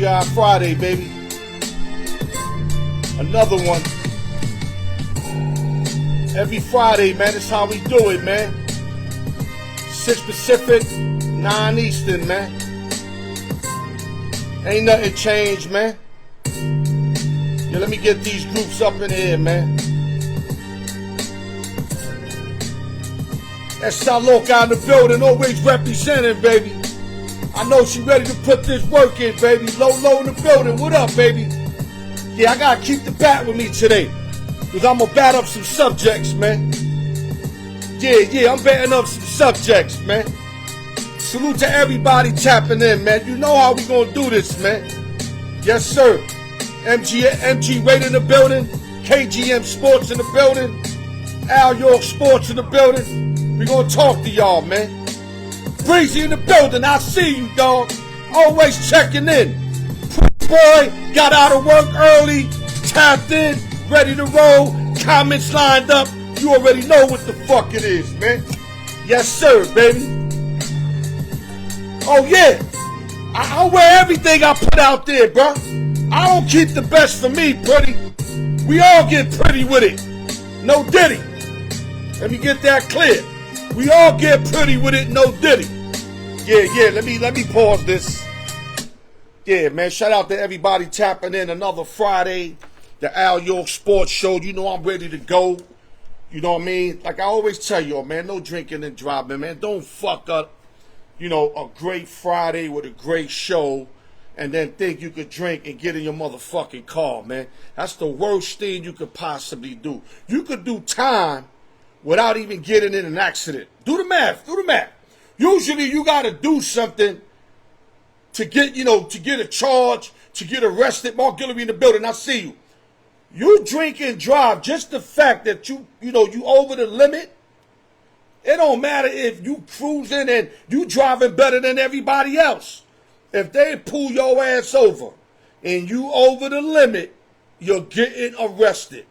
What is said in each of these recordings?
TGI Friday, baby. Another one. Every Friday, man, that's how we do it, man. 6 Pacific, 9 Eastern, man. Ain't nothing changed, man. Yeah, let me get these groups up in here, man. That's Saloka in the building, always representing, baby. I know she ready to put this work in, baby. Low in the building. What up, baby? Yeah, I gotta keep the bat with me today, because I'm gonna bat up some subjects, man. Yeah, I'm batting up some subjects, man. Salute to everybody tapping in, man. You know how we gonna do this, man. Yes, sir. MG Rate in the building. KGM Sports in the building. Al York Sports in the building. We gonna talk to y'all, man. Breezy in the building. I see you, dog. Always checking in. Boy, got out of work early, tapped in, ready to roll, comments lined up. You already know what the fuck it is, man. Yes, sir, baby. Oh, yeah. I wear everything I put out there, bro. I don't keep the best for me, pretty. We all get pretty with it. No diddy. Let me get that clear. We all get pretty with it, no diddy. Yeah, let me pause this. Yeah, man, shout out to everybody tapping in. Another Friday, the Al York Sports Show. You know I'm ready to go. You know what I mean? Like I always tell y'all, man, no drinking and driving, man. Don't fuck up, a great Friday with a great show and then think you could drink and get in your motherfucking car, man. That's the worst thing you could possibly do. You could do time without even getting in an accident. Do the math. Usually you got to do something to get, to get a charge, to get arrested. Mark Guillory in the building, I see you. You drink and drive, just the fact that you over the limit. It don't matter if you cruising and you driving better than everybody else. If they pull your ass over and you over the limit, you're getting arrested.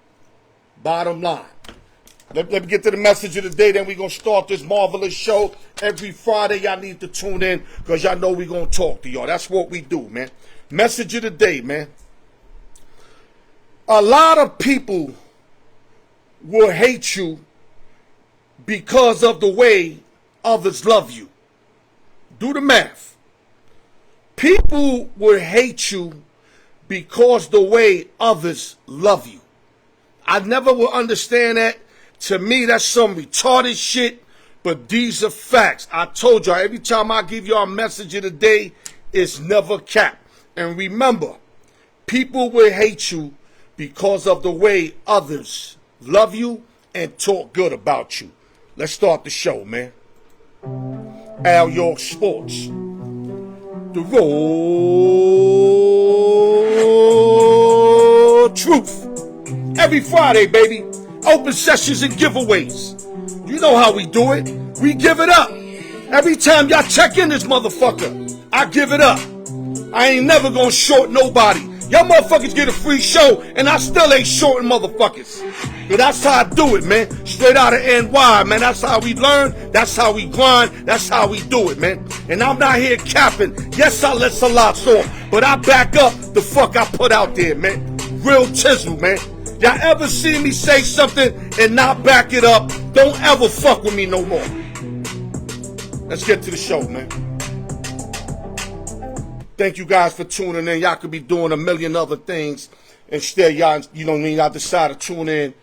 Bottom line. Let me get to the message of the day, then we're going to start this marvelous show. Every Friday, y'all need to tune in because y'all know we're going to talk to y'all. That's what we do, man. Message of the day, man. A lot of people will hate you because of the way others love you. Do the math. People will hate you because the way others love you. I never will understand that. To me, that's some retarded shit, but these are facts. I told y'all, every time I give y'all a message of the day, it's never capped. And remember, people will hate you because of the way others love you and talk good about you. Let's start the show, man. Al York Sports. The raw truth. Every Friday, baby. Open sessions and giveaways. You know how we do it. We give it up. Every time y'all check in this motherfucker, I give it up. I ain't never gonna short nobody. Y'all motherfuckers get a free show, and I still ain't shorting motherfuckers. But that's how I do it, man. Straight out of NY, man. That's how we learn. That's how we grind. That's how we do it, man. And I'm not here capping. Yes, I let some lots off, but I back up the fuck I put out there, man. Real chisel, man. Y'all ever see me say something and not back it up? Don't ever fuck with me no more. Let's get to the show, man. Thank you guys for tuning in. Y'all could be doing a million other things. Instead, y'all, y'all decide to tune in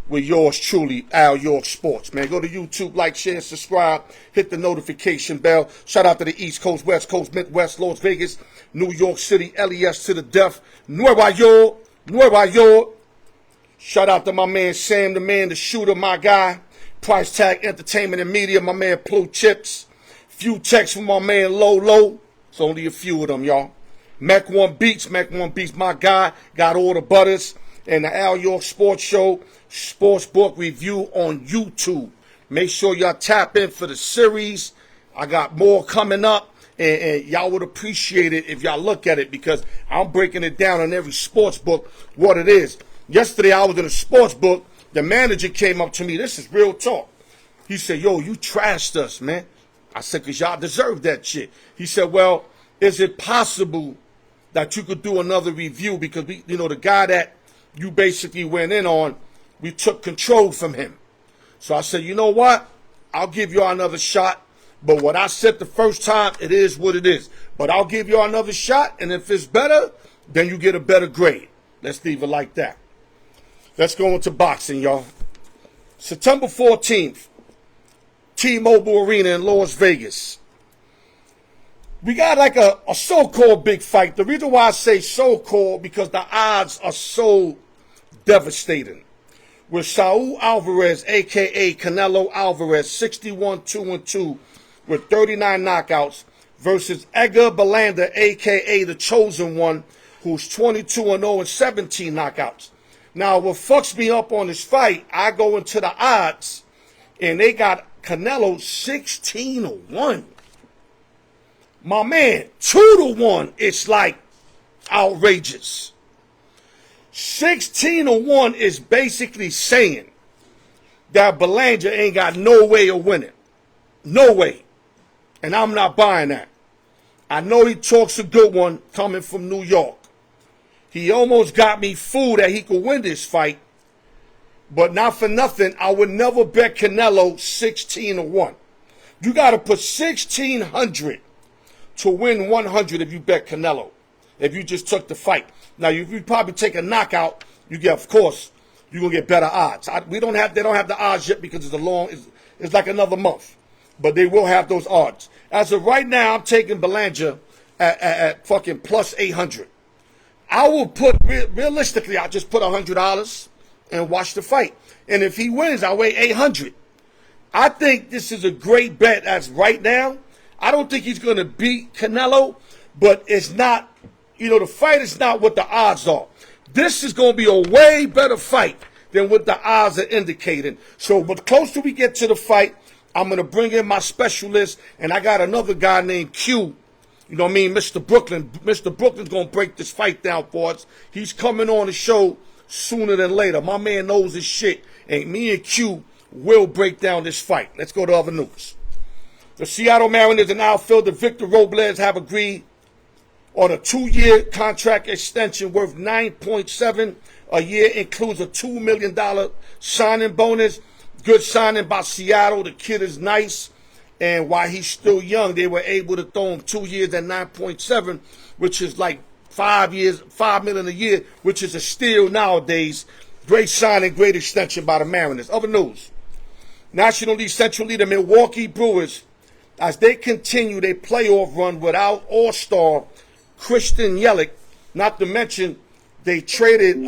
with yours truly, Al York Sports, man. Go to YouTube, like, share, subscribe, hit the notification bell. Shout out to the East Coast, West Coast, Midwest, Las Vegas, New York City, LES to the death. Nueva York. Shout out to my man Sam, the man, the shooter, my guy. Price Tag Entertainment and Media, my man Blue Chips. Few texts from my man Lolo. It's only a few of them, y'all. Mac One Beats, my guy. Got all the butters. And the Al York Sports Show, sports book review on YouTube. Make sure y'all tap in for the series. I got more coming up. And y'all would appreciate it if y'all look at it, because I'm breaking it down on every sports book what it is. Yesterday, I was in a sports book. The manager came up to me. This is real talk. He said, yo, you trashed us, man. I said, because y'all deserve that shit. He said, well, is it possible that you could do another review because the guy that you basically went in on, we took control from him. So I said, you know what? I'll give y'all another shot. But what I said the first time, it is what it is. But I'll give y'all another shot, and if it's better, then you get a better grade. Let's leave it like that. Let's go into boxing, y'all. September 14th, T-Mobile Arena in Las Vegas. We got like a so-called big fight. The reason why I say so-called, because the odds are so devastating. With Saul Alvarez, a.k.a. Canelo Alvarez, 61-2-2 with 39 knockouts, versus Edgar Berlanga, a.k.a. the Chosen One, who's 22-0 and 17 knockouts. Now, what fucks me up on this fight, I go into the odds, and they got Canelo 16-1. My man, 2-1, it's like outrageous. 16-1 is basically saying that Berlanga ain't got no way of winning. No way. And I'm not buying that. I know he talks a good one coming from New York. He almost got me fooled that he could win this fight. But not for nothing, I would never bet Canelo 16-1. You got to put 1,600 to win 100 if you bet Canelo. If you just took the fight. Now, if you probably take a knockout, you get, of course, you're going to get better odds. They don't have the odds yet because it's like another month. But they will have those odds. As of right now, I'm taking Berlanga at fucking plus 800. I will put, realistically, I'll just put $100 and watch the fight. And if he wins, I'll weigh 800. I think this is a great bet as right now. I don't think he's going to beat Canelo, but it's not, the fight is not what the odds are. This is going to be a way better fight than what the odds are indicating. So, the closer we get to the fight, I'm going to bring in my specialist, and I got another guy named Q. You know what I mean? Mr. Brooklyn. Mr. Brooklyn's going to break this fight down for us. He's coming on the show sooner than later. My man knows his shit, and me and Q will break down this fight. Let's go to other news. The Seattle Mariners and outfielder Victor Robles have agreed on a 2-year contract extension worth $9.7 a year, includes a $2 million signing bonus. Good signing by Seattle. The kid is nice. And while he's still young, they were able to throw him 2 years at 9.7, which is like 5 years, $5 million a year, which is a steal nowadays. Great signing, great extension by the Mariners. Other news. National League Central leader Milwaukee Brewers, as they continue their playoff run without all-star Christian Yelich, not to mention they traded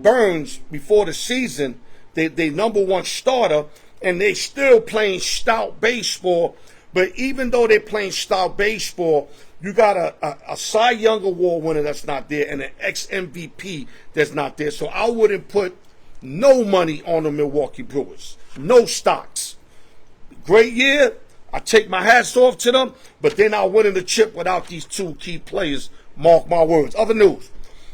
Burns before the season, they number one starter, and they still playing stout baseball. But even though they're playing stout baseball, you got a Cy Young Award winner that's not there and an ex-MVP that's not there. So I wouldn't put no money on the Milwaukee Brewers. No stocks. Great year. I take my hats off to them, but they're not winning the chip without these two key players. Mark my words. Other news.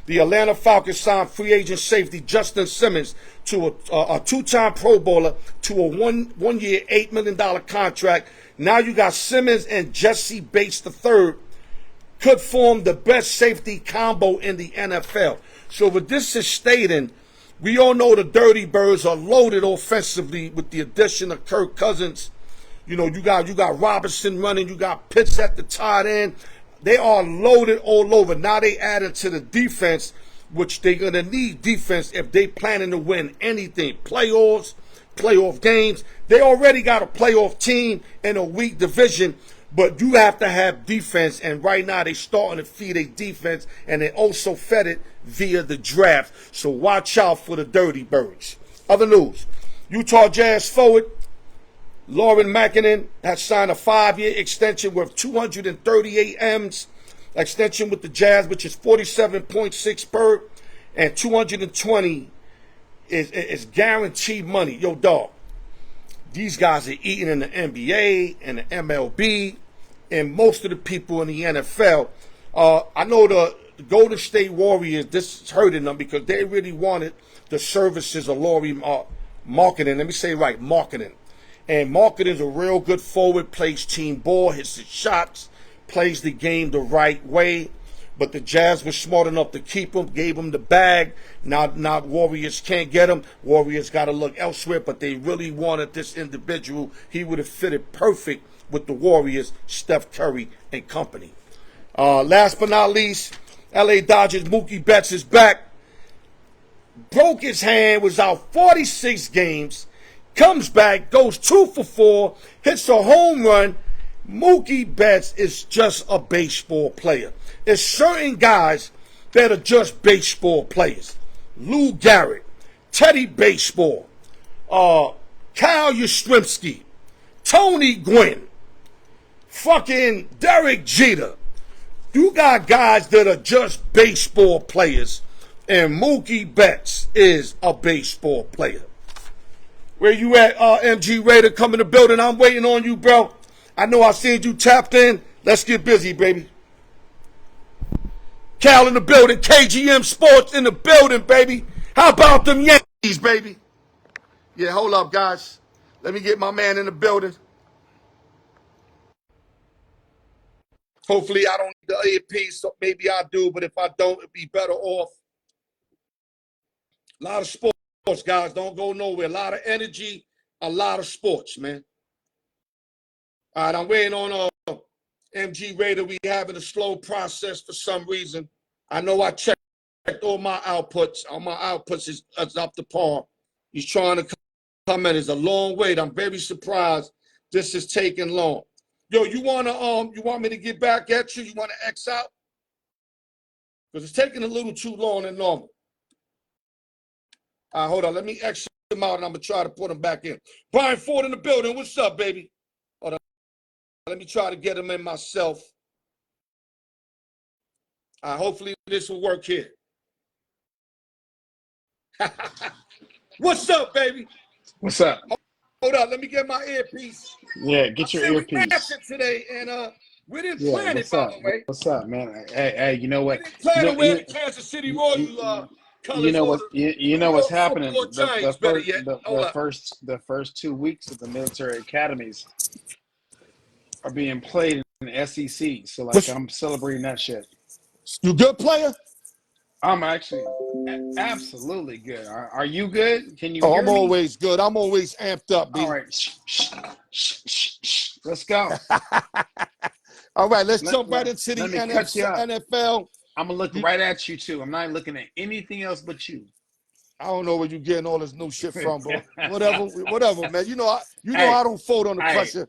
The Atlanta Falcons signed free agent safety Justin Simmons to a two-time Pro Bowler to a one-year, $8 million contract. Now you got Simmons and Jesse Bates III could form the best safety combo in the NFL. So what this is stating, we all know the Dirty Birds are loaded offensively with the addition of Kirk Cousins. You got Robinson running, you got Pitts at the tight end. They are loaded all over. Now they added to the defense, which they're going to need defense if they planning to win anything. Playoff games. They already got a playoff team in a weak division, but you have to have defense. And right now they're starting to feed a defense, and they also fed it via the draft. So watch out for the Dirty Birds. Other news. Utah Jazz forward Lauren Markkanen has signed a 5-year extension worth $238 M's. Extension with the Jazz, which is 47.6 per, and 220 is guaranteed money. Yo, dog, these guys are eating in the NBA and the MLB and most of the people in the NFL. I know the Golden State Warriors, this is hurting them because they really wanted the services of Laurie Markkanen. Let me say it right, Markkanen. And Markkanen's a real good forward, plays team ball, hits his shots, plays the game the right way. but the Jazz was smart enough to keep him, gave him the bag. Now Warriors can't get him. Warriors got to look elsewhere, but they really wanted this individual. He would have fitted perfect with the Warriors, Steph Curry and company. Last but not least, LA Dodgers, Mookie Betts is back. Broke his hand, was out 46 games, comes back, goes 2 for 4, hits a home run. Mookie Betts is just a baseball player. There's certain guys that are just baseball players. Lou Gehrig, Teddy Baseball, Kyle Yastrzemski, Tony Gwynn, fucking Derek Jeter. You got guys that are just baseball players, and Mookie Betts is a baseball player. Where you at, MG Raider? Come in the building. I'm waiting on you, bro. I know I seen you tapped in. Let's get busy, baby. Cal in the building. KGM Sports in the building, baby. How about them Yankees, baby? Yeah, hold up, guys. Let me get my man in the building. Hopefully I don't need the earpiece. So maybe I do, but if I don't, it'd be better off. A lot of sports, guys. Don't go nowhere. A lot of energy, a lot of sports, man. All right, I'm waiting on MG Raider. We having a slow process for some reason. I know I checked all my outputs. All my outputs is up to par. He's trying to come in. It's a long wait. I'm very surprised this is taking long. Yo, you want me to get back at you? You want to X out? Because it's taking a little too long than normal. All right, hold on. Let me X him out, and I'm going to try to put him back in. Brian Ford in the building. What's up, baby? Hold on. Let me try to get him in myself. Hopefully this will work here. What's up, baby? What's up? Hold on, let me get my earpiece. Yeah, get your earpiece. Today, and we didn't plan it, by the way. What's up, man? Hey, you know what? We didn't plan to wear the Kansas City Royals colors. You know what? You know what's happening. The first 2 weeks of the military academies are being played in the SEC. So like, I'm celebrating that shit. You good player? I'm actually absolutely good. Are you good? Can you hear I'm me? always good. I'm always amped up, B. All right. Let's go. All right, let's jump right into the NFL. I'm going to look right at you, too. I'm not looking at anything else but you. I don't know where you're getting all this new shit from, bro. whatever, man. You know I don't fold on the pressure.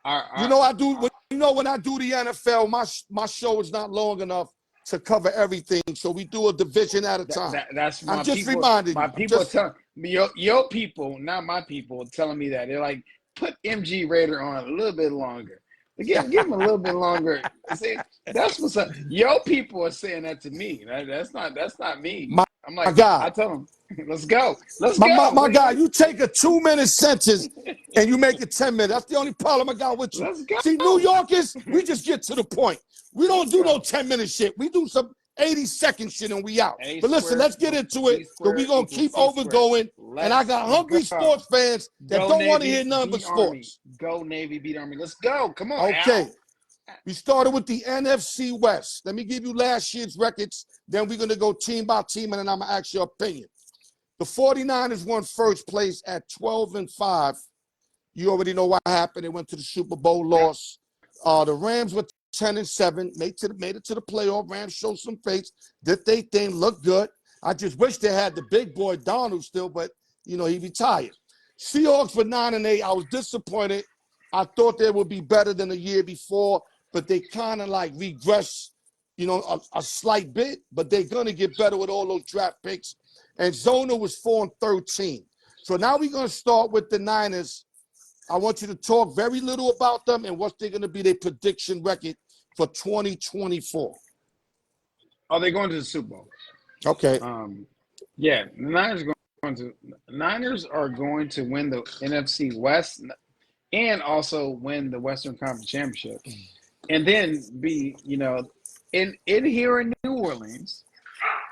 I do. When I do the NFL, my show is not long enough to cover everything, so we do a division at a time. That's my I'm just people. reminding my you. People telling me, your people, not my people, telling me that they're like, put MG Raider on a little bit longer. Give him a little bit longer. See, that's what's up. Your people are saying that to me. That's not me. I'm like, I tell them, let's go. My guy, you take a 2-minute sentence and you make it 10 minutes. That's the only problem I got with you. Let's go. See, New Yorkers, we just get to the point. We don't do no 10-minute shit. We do some 80-second shit and we out. But listen, let's get into it. But we're going to keep overgoing. And I got hungry sports fans that don't want to hear nothing but sports. Go Navy, beat Army. Let's go. Come on. Okay. We started with the NFC West. Let me give you last year's records. Then we're going to go team by team, and then I'm going to ask your opinion. The 49ers won first place at 12-5. You already know what happened. They went to the Super Bowl, loss. The Rams were 10-7, made it to the playoff. Rams showed some face. Did they thing, look good. I just wish they had the big boy Donald still, but, he retired. Seahawks were 9-8. I was disappointed. I thought they would be better than the year before, but they kind of like regress, a slight bit, but they're going to get better with all those draft picks. And Zona was 4-13. So now we're going to start with the Niners. I want you to talk very little about them and what's they're going to be their prediction record for 2024. Oh, they're going to the Super Bowl. Okay. Yeah, the Niners are going to win the NFC West and also win the Western Conference Championship. And then be, in here in New Orleans,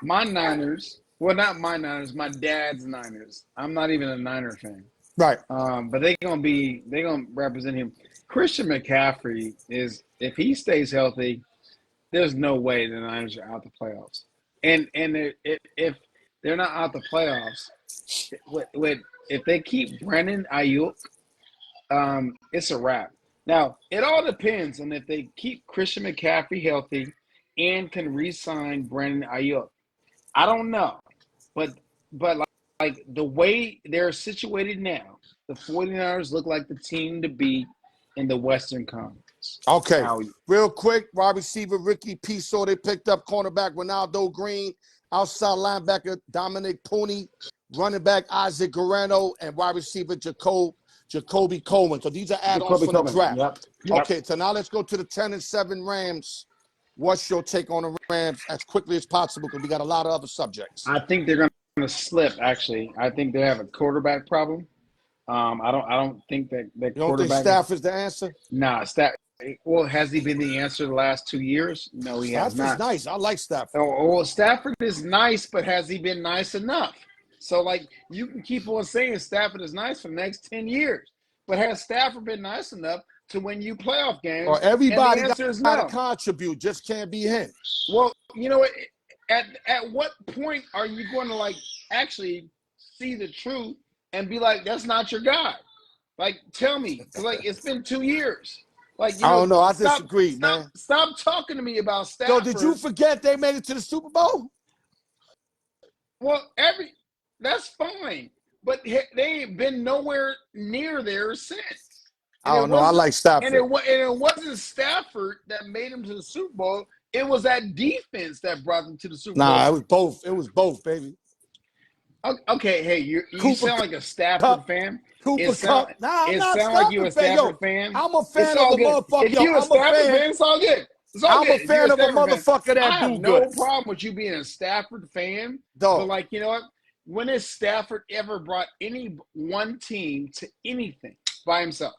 my Niners, well, not my Niners, my dad's Niners. I'm not even a Niner fan. Right. But they're gonna represent him. Christian McCaffrey is, if he stays healthy, there's no way the Niners are out the playoffs. And if they're not out the playoffs, if they keep Brandon Ayuk, it's a wrap. Now, it all depends on if they keep Christian McCaffrey healthy and can re-sign Brandon Ayuk. I don't know, but like the way they're situated now, the 49ers look like the team to beat in the Western Conference. Okay, real quick, wide receiver Ricky Peaso, they picked up cornerback Ronaldo Green, outside linebacker Dominic Pooney, running back Isaac Guerrero, and wide receiver Jacoby Coleman. So these are add-ons from the draft. Yep. Okay, so now let's go to the 10-7 Rams. What's your take on the Rams as quickly as possible? Because we got a lot of other subjects. I think they're going to slip. Actually, I think they have a quarterback problem. I don't think that you don't quarterback. Think Stafford's the answer? Nah, Well, has he been the answer the last 2 years? No, he has not. Stafford's nice. I like Stafford. Well, Stafford is nice, but has he been nice enough? So, like, you can keep on saying Stafford is nice for the next 10 years, but has Stafford been nice enough to win you playoff games? Or everybody got no. to contribute, just can't be him. Well, you know, at what point are you going to, like, actually see the truth and be like, that's not your guy? Like, tell me. Like, it's been 2 years. Like, I don't know. I disagree, man. Stop talking to me about Stafford. So did you forget they made it to the Super Bowl? Well, that's fine, but they ain't been nowhere near there since. I don't know. I like Stafford. And it wasn't Stafford that made him to the Super Bowl. It was that defense that brought them to the Super Bowl. Nah, it was both. It was both, baby. Okay, hey, you sound like a Stafford fan. Cooper Cup. Nah, I'm not sound like you a Stafford fan. I'm a fan of the motherfucker. If you're a Stafford fan, it's all good. I'm a fan of a motherfucker that do good. I have no problem with you being a Stafford fan. But, like, you know what? When has Stafford ever brought any one team to anything by himself?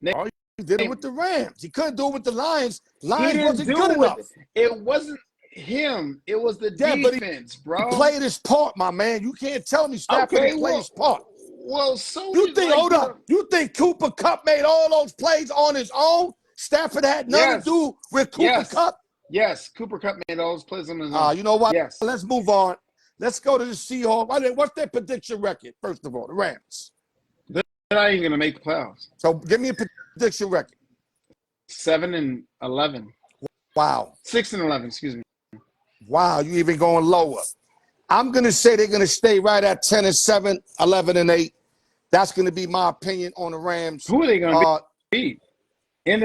He did it with the Rams. He couldn't do it with the Lions. Lions wasn't good enough. It wasn't him. It was the defense, bro. He played his part, my man. You can't tell me Stafford didn't play his part. Well, so you think? Hold up. You think Cooper Kupp made all those plays on his own? Stafford had nothing to do with Cooper Kupp? Yes, Cooper Kupp made all those plays on his own. You know what? Yes. Let's move on. Let's go to the Seahawks. What's their prediction record, first of all, the Rams? They're not even going to make the playoffs. So give me a prediction record. 7-11. Wow. 6-11, excuse me. Wow, you even going lower. I'm going to say they're going to stay right at 10-7, 11-8. That's going to be my opinion on the Rams. Who are they going to beat?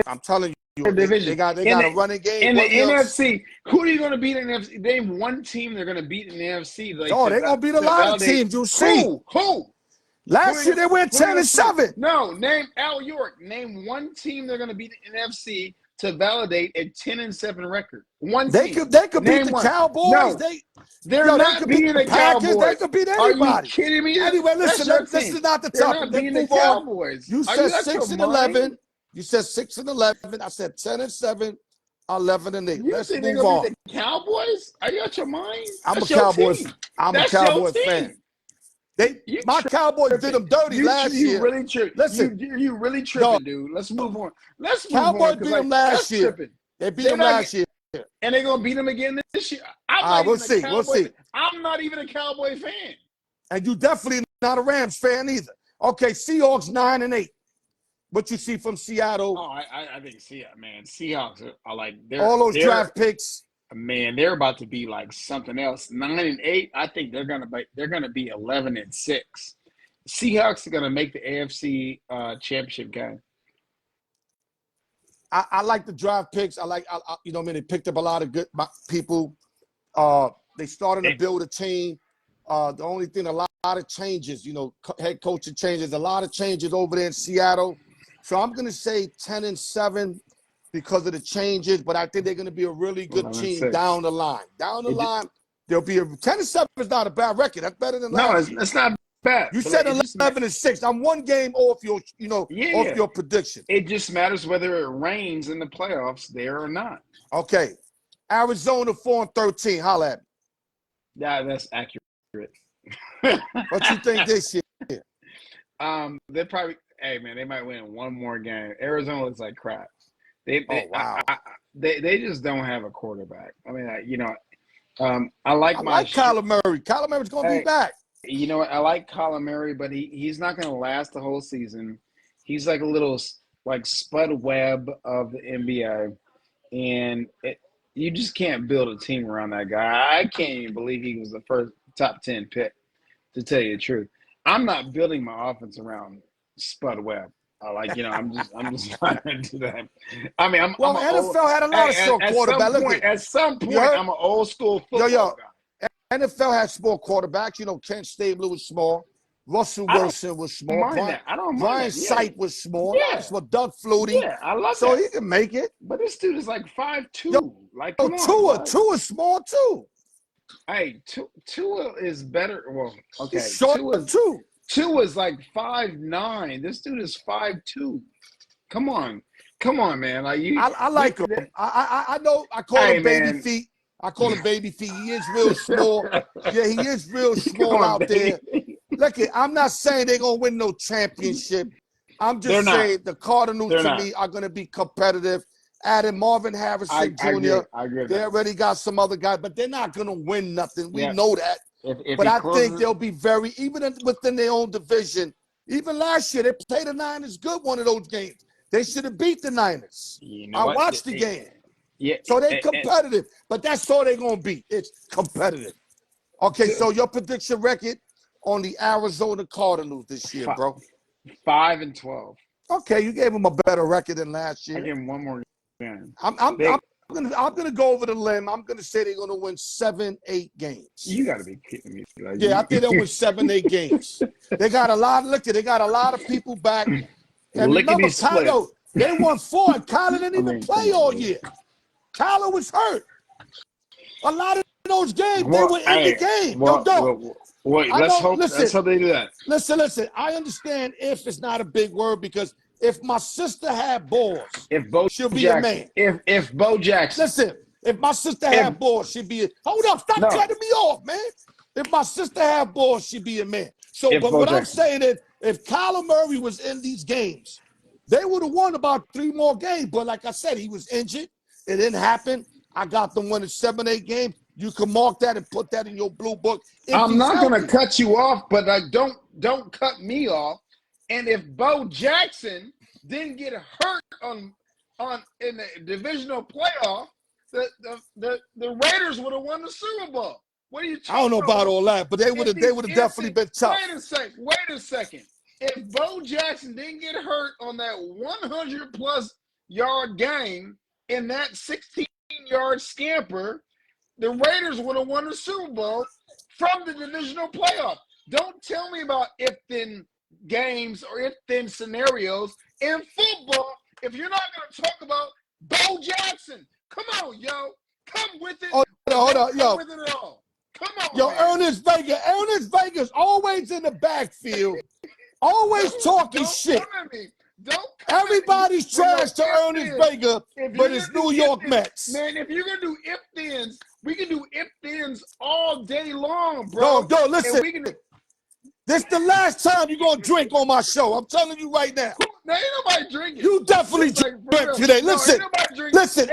I'm telling you, division. They got a running game. In the NFC, who are you going to beat in the NFC? Name one team they're going to beat in the NFC. Like, they're going to beat a lot of teams. You'll see. Who? Last year they went 10-7. No, name Al York. Name one team they're going to beat in the NFC to validate a 10-7 record. One team. They could beat the Cowboys. No. They're not beating the Cowboys. They could beat anybody. Are you kidding me? Anyway, listen, this is not the topic. They're not beating the Cowboys. You said 6-11. You said 6-11. I said 10-7, 11-8. Let's move on. Beat the Cowboys? Are you out your mind? I'm a Cowboys fan. My Cowboys did them dirty last year. Listen, you really tripping, dude. Let's move on. Cowboys beat them last year. They beat them last year. And they're going to beat them again this year. We'll see. I'm not even a Cowboy fan. And you definitely not a Rams fan either. Okay, Seahawks 9-8. What you see from Seattle? Oh, I think Seahawks are like all those draft picks. Man, they're about to be like something else. 9-8. I think they're gonna be 11-6. Seahawks are gonna make the AFC championship game. I like the draft picks. They picked up a lot of good people. They started to build a team. The only thing, a lot of changes. Head coaching changes. A lot of changes over there in Seattle. So I'm gonna say 10-7. Because of the changes, but I think they're going to be a really good team down the line. Down the line, there'll be 10-7 is not a bad record. That's better than last year. It's not bad. You said 11-6. I'm one game off your, off your prediction. It just matters whether it rains in the playoffs there or not. Okay, Arizona 4-13. Holla at me. Yeah, that's accurate. What you think this year? They probably. Hey man, they might win one more game. Arizona looks like crap. wow. They just don't have a quarterback. I mean, I like I like Kyler Murray. Kyler Murray's going to be back. You know what? I like Kyler Murray, but he's not going to last the whole season. He's like a little like Spud Webb of the NBA, and you just can't build a team around that guy. I can't even believe he was the first top 10 pick, to tell you the truth. I'm not building my offense around Spud Webb. I'm just not into that. I mean, NFL had a lot of short quarterbacks. At some point, I'm an old school football guy. NFL had small quarterbacks. Kent Stabler was small. Russell Wilson was small. I don't mind Brian that. Sight was small. Yeah. So Doug Flutie. Yeah, I love so that. He can make it. But this dude is like 5'2". Come on. Tua is small too. Hey, Tua is better. Well, okay. He's short too. Tua is like 5'9". This dude is 5'2". Come on, man. Like I like him. I know. I call him baby feet. I call him baby feet. He is real small. Yeah, he is real small out there. Look, I'm not saying they're gonna win no championship. I'm just saying the Cardinals to me are gonna be competitive. Adding Marvin Harrison Jr. I agree. They already got some other guys, but they're not gonna win nothing. We know that. But I think they'll be even within their own division. Even last year, they played the Niners good one of those games. They should have beat the Niners. I watched the game. Yeah. So they're competitive, but that's all they're going to be. It's competitive. Okay, so your prediction record on the Arizona Cardinals this year, bro? 5-12. Okay, you gave them a better record than last year. I gave them one more game. I'm gonna go over the limb. I'm gonna say they're gonna win 7-8 games. You gotta be kidding me. I think they'll win 7-8 games. They got a lot of people back. And remember, Kyler, they won 4 and Kyler didn't even play all year. Kyler was hurt. A lot of those games, they were in the game. Let's hope they do that. Listen. I understand if it's not a big word because if my sister had balls, she'll be a man. If Bo Jackson. Listen, if my sister had balls, she'd be a hold up, stop cutting me off, man. If my sister had balls, she'd be a man. So, but what I'm saying is, if Kyler Murray was in these games, they would have won about 3 more games. But like I said, he was injured. It didn't happen. I got them winning 7-8 games. You can mark that and put that in your blue book. I'm not going to cut you off, but don't cut me off. And if Bo Jackson didn't get hurt in the divisional playoff, the Raiders would have won the Super Bowl. What are you talking about? I don't know about all that, but they would have definitely been tough. Wait a second. If Bo Jackson didn't get hurt on that 100+ yard game in that 16-yard scamper, the Raiders would have won the Super Bowl from the divisional playoff. Don't tell me about if-then games or if-then scenarios in football if you're not going to talk about Bo Jackson. Come on, yo. Come with it. Hold on, yo. Come with it all. Come on, yo, man. Ernest Vegas always in the backfield, always talking shit. Everybody's trash to Ernest Vega, but it's New York Mets. Man, if you're going to do if-thens, we can do if-thens all day long, bro. No, listen. This the last time you're going to drink on my show. I'm telling you right now. Now, ain't nobody drinking. You definitely drink today. Listen,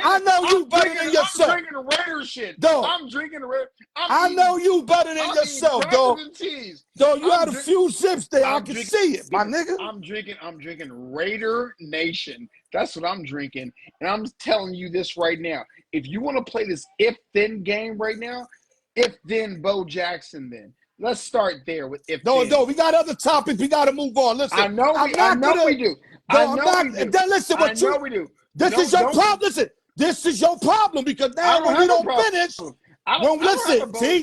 I know you better than yourself. I'm drinking the Raiders shit. Dog. I'm drinking the Raiders. I know you better than yourself, dog. Dog, you had a few sips there. I can see it, my nigga. I'm drinking Raider Nation. That's what I'm drinking. And I'm telling you this right now. If you want to play this if-then game right now, if-then Bo Jackson then. Let's start there with if. No, we got other topics. We got to move on. Listen, I know we do. Listen, we do. This is your problem. Listen, this is your problem because now when we don't finish,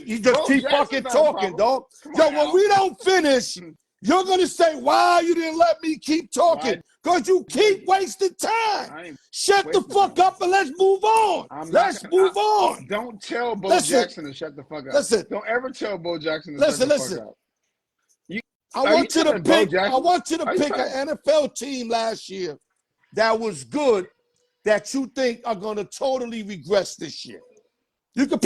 you just keep fucking talking, dog. When we don't finish, you're gonna say, "Why you didn't let me keep talking?" Because you keep wasting time. Shut the fuck up and let's move on. Let's move on. Don't tell Bo Jackson to shut the fuck up. Listen. Don't ever tell Bo Jackson to shut the fuck up. I want you to pick an NFL team last year that was good that you think are going to totally regress this year. You can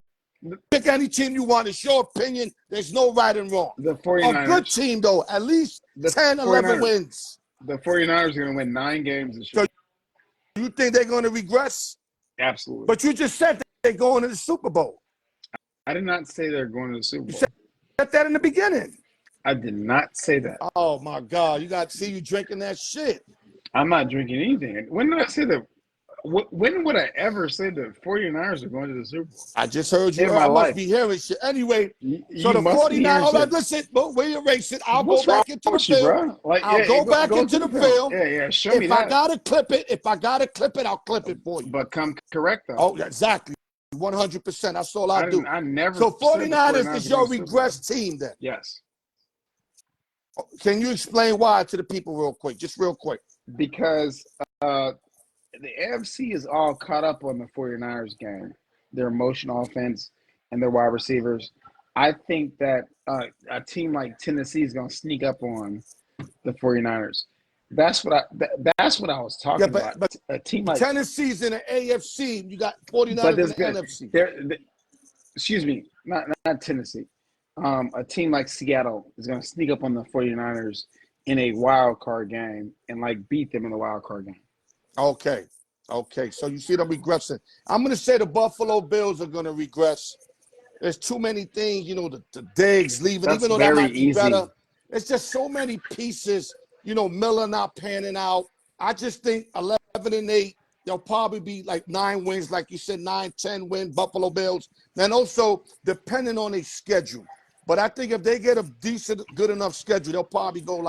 pick any team you want. It's your opinion. There's no right and wrong. The 49ers. A good team, though. At least 10, 11 wins. The 49ers are going to win 9 games this year. you think they're going to regress? Absolutely. But you just said they're going to the Super Bowl. I did not say they're going to the Super Bowl. You said that in the beginning. I did not say that. Oh, my God. You got to see you drinking that shit. I'm not drinking anything. When did I say that? When would I ever say the 49ers are going to the Super Bowl? I just heard you. I must be hearing shit. Anyway, so the 49ers, all right, listen, we erase it. I'll go back into the film. I'll go back into the film. Yeah, show me that. If I gotta clip it, I'll clip it for you. But come correct, though. Oh, exactly. 100%. That's all I do. I never. So 49ers is your regress team then? Yes. Can you explain why to the people real quick? Just real quick. Because the AFC is all caught up on the 49ers game, their motion offense and their wide receivers. I think that a team like Tennessee is going to sneak up on the 49ers. That's what I was talking about. But a team like Tennessee's in the AFC. You got 49ers in the NFC. Excuse me, not Tennessee. A team like Seattle is going to sneak up on the 49ers in a wild card game and beat them in the wild card game. Okay. So you see them regressing. I'm going to say the Buffalo Bills are going to regress. There's too many things, the Diggs leaving, even though that might be better. It's just so many pieces. Miller not panning out. I just think 11-8, they'll probably be 9 wins, like you said, 9-10 win Buffalo Bills. And also depending on their schedule. But I think if they get a decent, good enough schedule, they'll probably go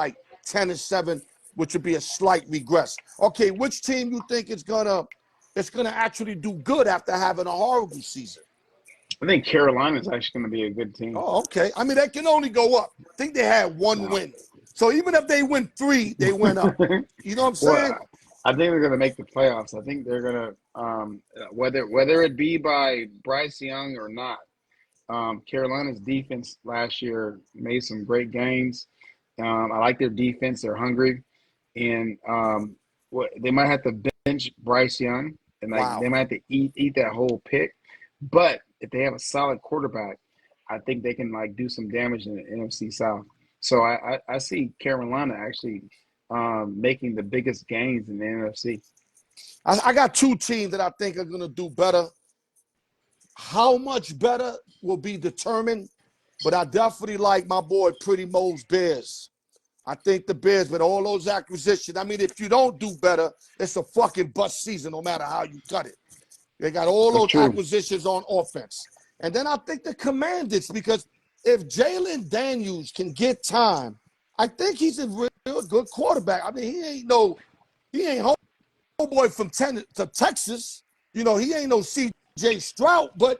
10-7, which would be a slight regress. Okay, which team you think is gonna actually do good after having a horrible season? I think Carolina is actually going to be a good team. Oh, okay. I mean, they can only go up. I think they had 1 win. So even if they win 3, they went up. You know what I'm saying? Well, I think they're going to make the playoffs. I think they're going to, whether it be by Bryce Young or not, Carolina's defense last year made some great gains. I like their defense. They're hungry. And they might have to bench Bryce Young, and they might have to eat that whole pick. But if they have a solid quarterback, I think they can do some damage in the NFC South. So I see Carolina actually making the biggest gains in the NFC. I got 2 teams that I think are going to do better. How much better will be determined, but I definitely like my boy Pretty Mo's Bears. I think the Bears, with all those acquisitions, I mean, if you don't do better, it's a fucking bust season no matter how you cut it. They got all those acquisitions on offense. And then I think the Commanders, because if Jalen Daniels can get time, I think he's a real good quarterback. I mean, he ain't homeboy from Texas. He ain't no C.J. Stroud, but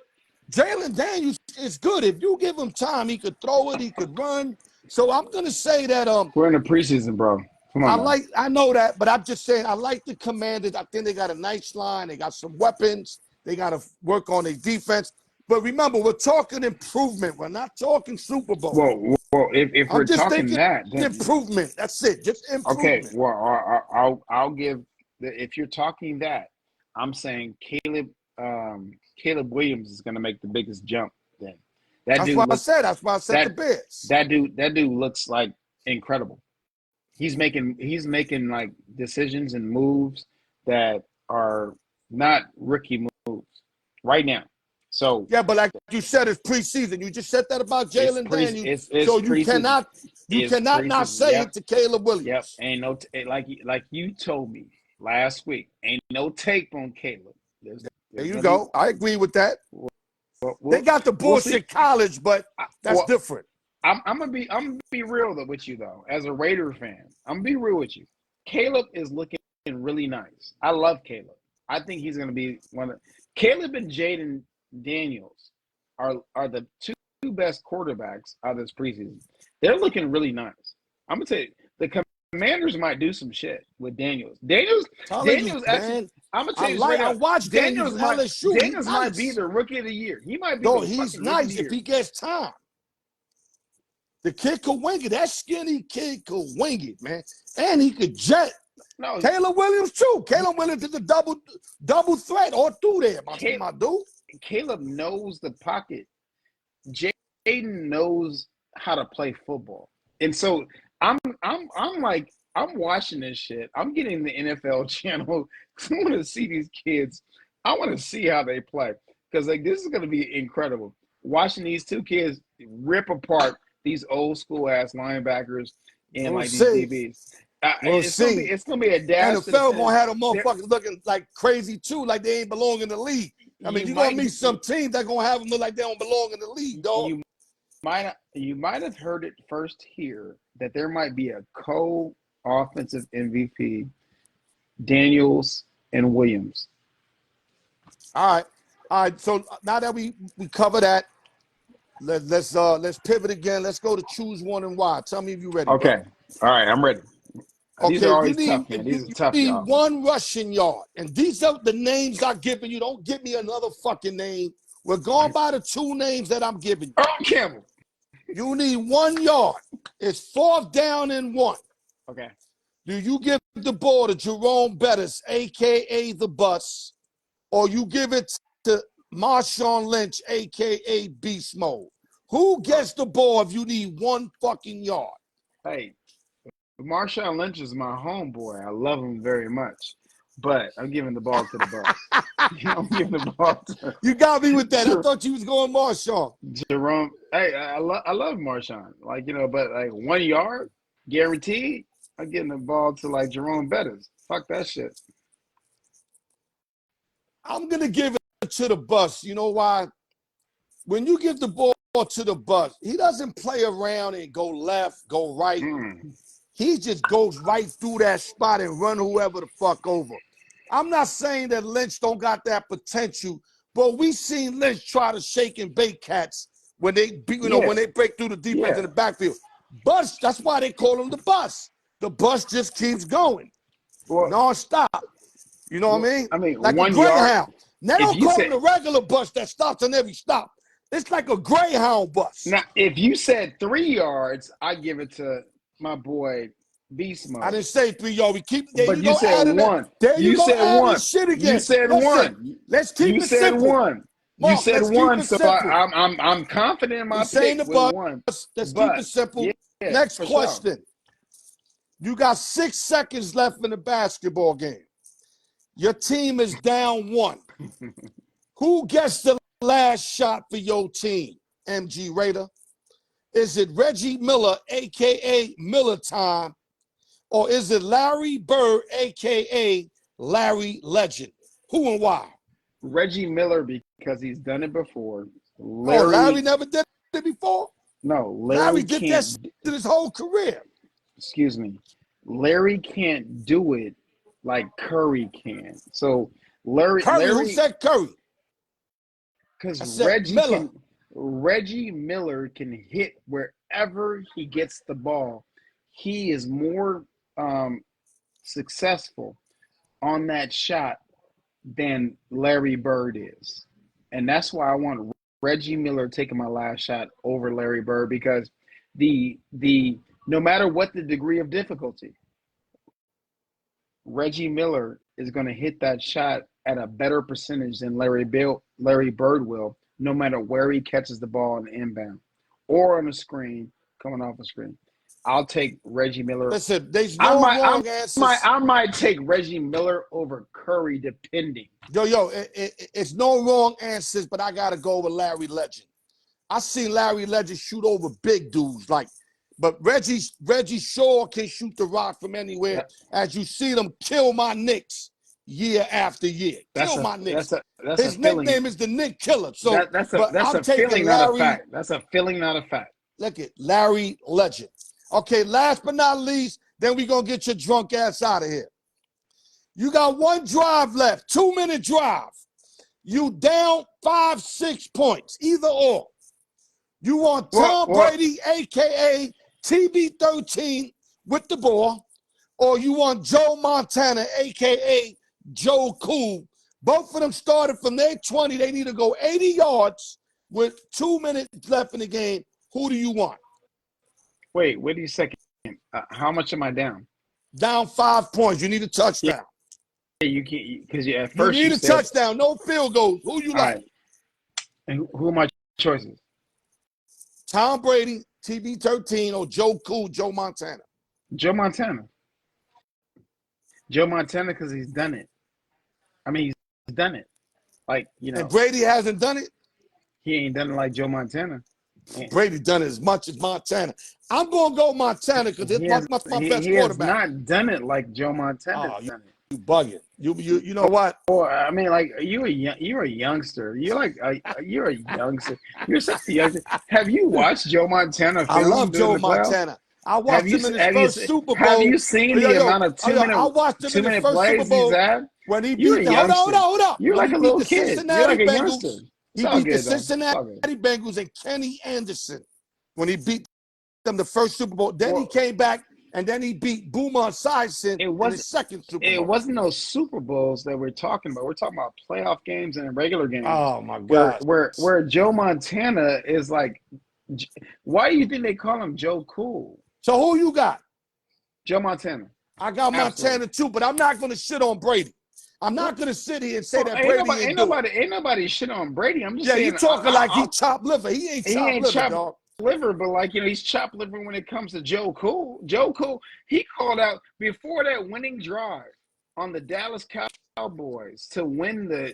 Jalen Daniels is good. If you give him time, he could throw it, he could run. So I'm gonna say that we're in the preseason, bro. Come on. I know that, but I'm just saying I like the Commanders. I think they got a nice line. They got some weapons. They got to work on their defense. But remember, we're talking improvement. We're not talking Super Bowl. Well, if we're talking that, then improvement. That's it. Just improvement. Okay. Well, I'll give. If you're talking that, I'm saying Caleb Williams is going to make the biggest jump. Then that's why I said the Bears. That dude looks incredible. He's making decisions and moves that are not rookie moves right now. So yeah, but like you said, it's preseason. You just said that about Jalen Daniels. So you cannot not say it to Caleb Williams. Yep, ain't no like you told me last week. Ain't no tape on Caleb. There you go. I agree with that. They got the bullshit college, but that's different. I'm gonna be real with you though. As a Raider fan, I'm gonna be real with you. Caleb is looking really nice. I love Caleb. I think he's gonna be one of Caleb and Jaden Daniels are the two best quarterbacks out of this preseason. They're looking really nice. I'm gonna tell you, the Commanders might do some shit with Daniels. Daniels actually. I'm gonna tell you, I watched Daniels. Daniels might be the rookie of the year. He might be. No, he's nice if he gets time. The kid could wing it. That skinny kid could wing it, man. And he could jet. No, Caleb Williams, too. Caleb Williams is a double threat all through there, my dude. Caleb knows the pocket. Jaden knows how to play football. And so I'm like I'm watching this shit. I'm getting the NFL channel. I want to see these kids. I want to see how they play because like this is going to be incredible. Watching these two kids rip apart these old school ass linebackers and like these DBs. It's gonna be a dash. NFL gonna have the motherfuckers looking like crazy too, like they ain't belong in the league. I mean, you're gonna meet some teams that gonna have them look like they don't belong in the league, dog. You might have heard it first here that there might be a co-offensive MVP, Daniels and Williams. All right. So now that we cover that, let's pivot again. Let's go to choose one and why. Tell me if you're ready. Okay. Bro. All right, I'm ready. These are always tough, man. These are tough, you need one rushing yard. And these are the names I'm giving you. Don't give me another fucking name. We're going by the two names that I'm giving you. Earl Campbell. You need 1 yard. It's 4th down and 1. Okay. Do you give the ball to Jerome Bettis, a.k.a. the Bus, or you give it to Marshawn Lynch, a.k.a. Beast Mode? Who gets the ball if you need 1 fucking yard? Hey, Marshawn Lynch is my homeboy. I love him very much. But I'm giving the ball to the Bucs. I'm giving the ball to You got me with that. I thought you was going Marshawn. Jerome. Hey, I love Marshawn. Like, but like 1 yard guaranteed, I'm getting the ball to like Jerome Bettis. Fuck that shit. I'm gonna give it to the Bus. You know why? When you give the ball to the Bus, he doesn't play around and go left, go right. He just goes right through that spot and run whoever the fuck over. I'm not saying that Lynch don't got that potential, but we seen Lynch try to shake and bake cats when they when they break through the defense in the backfield. Bus, that's why they call him the Bus. The Bus just keeps going, non-stop. You know what I mean? I mean, like 1 a greyhound. yard. Now don't call him the regular bus that stops on every stop. It's like a greyhound bus. Now, if you said 3 yards, I give it to my boy Beast Mode. I didn't say 3 yards. We keep. But you said 1. There you said 1. Shit again. You said 1. Let's keep it simple. You said 1. Mark, you said 1. So I'm confident in my pick with 1. Let's keep it simple. Yeah, Next question. Sure. You got 6 seconds left in the basketball game. Your team is down 1. Who gets the last shot for your team, MG Raider? Is it Reggie Miller, a.k.a. Miller Time, or is it Larry Bird, a.k.a. Larry Legend? Who and why? Reggie Miller, because he's done it before. Larry never did it before? No, Larry did that his whole career. Excuse me. Larry can't do it like Curry can. So Larry, who said Curry? Because Reggie Miller can hit wherever he gets the ball. He is more successful on that shot than Larry Bird is. And that's why I want Reggie Miller taking my last shot over Larry Bird, because the no matter what the degree of difficulty, Reggie Miller is going to hit that shot at a better percentage than Larry Bird will, no matter where he catches the ball in the inbound or on the screen, coming off the screen. I'll take Reggie Miller. Listen, there's no wrong answers. I might take Reggie Miller over Curry, depending. It's no wrong answers, but I got to go with Larry Legend. I seen Larry Legend shoot over big dudes, but Reggie Shaw can shoot the rock from anywhere. As you see them kill my Knicks year after year. Kill my Knicks. His nickname is the Knick Killer. So that's a feeling, not a fact. That's a feeling, not a fact. Look at Larry Legend. Okay, last but not least, then we're going to get your drunk ass out of here. You got 1 drive left, 2-minute drive. You down 5-6 points, either or. You want Tom Brady, a.k.a. TB13, with the ball, or you want Joe Montana, a.k.a. Joe Cool. Both of them started from their 20. They need to go 80 yards with 2 minutes left in the game. Who do you want? Wait a second. How much am I down? Down 5 points. You need a touchdown. Yeah, you can't, because at first you need a touchdown. No field goals. Who you like? Right. And who are my choices? Tom Brady, TB13, or Joe Cool, Joe Montana. Joe Montana. Joe Montana, because he's done it. I mean, he's done it. Like, And Brady hasn't done it? He ain't done it like Joe Montana. Brady done it as much as Montana. I'm going to go Montana because it's my best quarterback. He has not done it like Joe Montana's done it. You bugging. You know what? Well, I mean, like, you're a youngster. You're a youngster. You're such a youngster. Have you watched Joe Montana film? I love Joe Montana. I watched him in his first Super Bowl. Have you seen the amount of 2 minute plays he's had? When he beat the hold up. You're like a little kid. You're like a youngster. He beat the Cincinnati Bengals and Kenny Anderson when he beat them the first Super Bowl. Then he came back and then he beat Boomer Esiason in his second Super Bowl. It wasn't those Super Bowls that we're talking about. We're talking about playoff games and regular games. Oh my God! Where Joe Montana is like, why do you think they call him Joe Cool? So who you got? Joe Montana. I got Montana too, but I'm not going to shit on Brady. I'm not going to sit here and say that Brady ain't nobody shit on Brady. I'm just saying. Yeah, you talking like he chopped liver. He ain't chopped liver, but like, he's chopped liver when it comes to Joe Cool. Joe Cool, he called out before that winning drive on the Dallas Cowboys to win the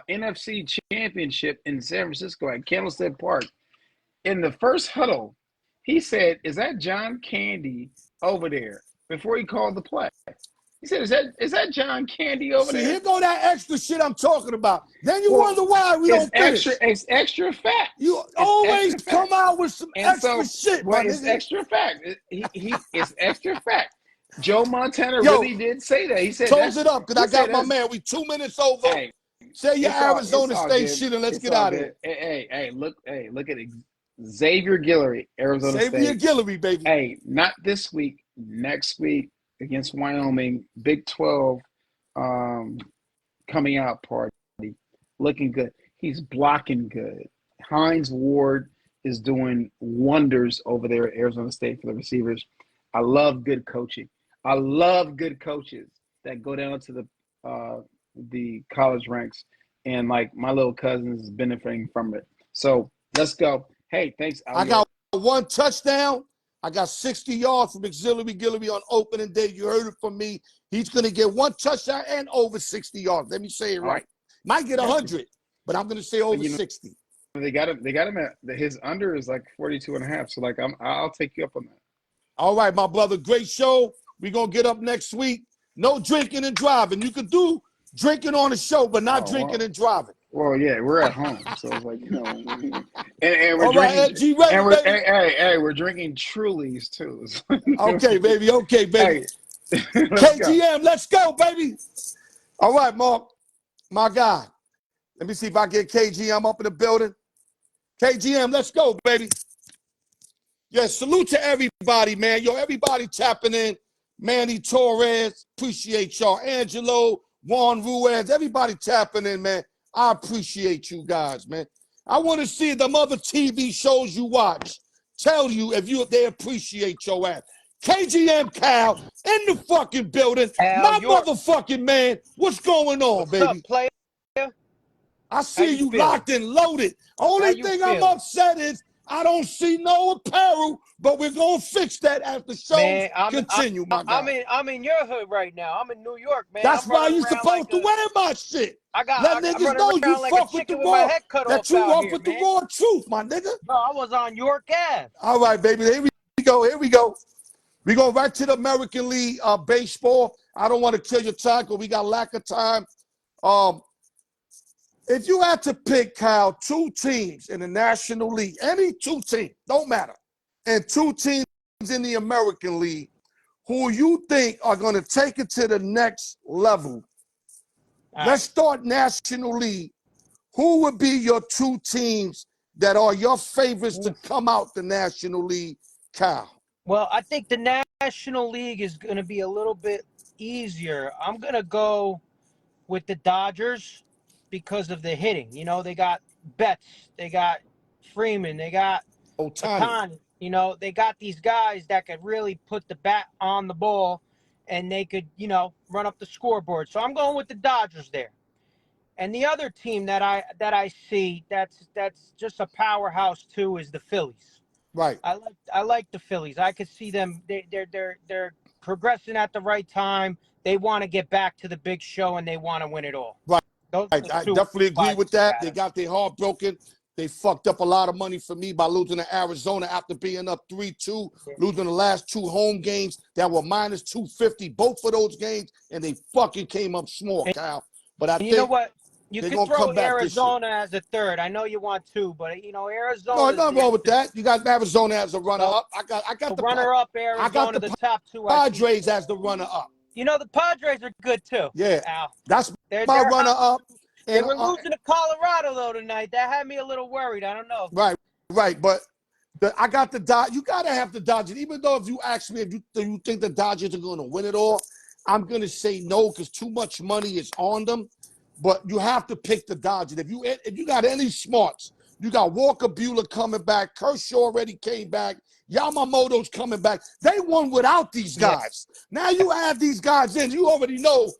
NFC Championship in San Francisco at Candlestick Park. In the first huddle, he said, "Is that John Candy over there?" Before he called the play. He said, is that John Candy over there? Here go that extra shit I'm talking about. Then you wonder why we don't finish. It's extra fact. You always come out with some extra shit. Well, it's extra fact. It's extra fact. Joe Montana really did say that. He said, close it up, because I got my man. We 2 minutes over. Hey, say your Arizona State shit and let's get out of here. Hey, look at it. Xavier Guillory, Arizona State. Xavier Guillory, baby. Hey, not this week. Next week against Wyoming, Big 12 coming out party, looking good. He's blocking good. Hines Ward is doing wonders over there at Arizona State for the receivers. I love good coaching. I love good coaches that go down to the college ranks, and like my little cousin is benefiting from it. So let's go. Hey, thanks. I got one touchdown. I got 60 yards from Xavier Guillory on opening day. You heard it from me. He's going to get one touchdown and over 60 yards. Let me say it right. Might get 100, but I'm going to say over 60. They got him at his under is like 42.5. So like I'll take you up on that. All right, my brother. Great show. We're going to get up next week. No drinking and driving. You could do drinking on the show, but not drinking and driving. Well, yeah, we're at home, so it's like, and we're drinking Trulies too. Okay, baby. Okay, baby. Hey, KGM, let's go, baby. All right, Mark, my guy. Let me see if I get KGM up in the building. KGM, let's go, baby. Yeah, salute to everybody, man. Yo, everybody tapping in. Manny Torres, appreciate y'all. Angelo, Juan Ruiz, everybody tapping in, man. I appreciate you guys, man. I want to see them other TV shows you watch. Tell you if they appreciate your ass. KGM Cal in the fucking building. My motherfucking man. What's going on, baby? What's up, player? I see you locked and loaded. Only thing I'm upset is I don't see no apparel, but we're gonna fix that as the show continue, my guy. I'm in your hood right now. I'm in New York, man. That's why you supposed to wear my shit. Let niggas know you fuck with the raw. That you walk with the raw truth, my nigga. No, I was on York Ave. All right, baby. Here we go. Here we go. We go right to the American League baseball. I don't want to kill your time because we got lack of time. If you had to pick, Kyle, 2 teams in the National League, any 2 teams, don't matter, and 2 teams in the American League, who you think are going to take it to the next level? Let's start National League. Who would be your 2 teams that are your favorites to come out the National League, Kyle? Well, I think the National League is going to be a little bit easier. I'm going to go with the Dodgers because of the hitting. You know, they got Betts, they got Freeman, they got Ohtani. You know, they got these guys that could really put the bat on the ball and they could, you know, run up the scoreboard. So I'm going with the Dodgers there. And the other team that I see that's just a powerhouse too is the Phillies. Right. I like the Phillies. I could see them. They're progressing at the right time. they want to get back to the big show and they want to win it all. Right. I definitely agree with that. They got their heart broken. They fucked up a lot of money for me by losing to Arizona after being up 3-2, losing the last 2 home games that were minus 250, both of those games, and they fucking came up small, Kyle. But I think you know what? You they're could gonna throw come back Arizona as a third. I know you want 2, but you know Arizona. No, nothing wrong with that. You got Arizona as a runner-up. I got the runner-up Arizona. I got the top 2. Padres as the runner-up. You know the Padres are good too. Yeah, Al. that's my runner-up. They were losing to Colorado though tonight. That had me a little worried. I don't know. Right. But I got the Dodgers. You gotta have the Dodgers. Even though if you ask me if you think the Dodgers are going to win it all, I'm gonna say no because too much money is on them. But you have to pick the Dodgers. If you got any smarts, you got Walker Buehler coming back. Kershaw already came back. Yamamoto's coming back. They won without these guys. Now you add these guys in. You already know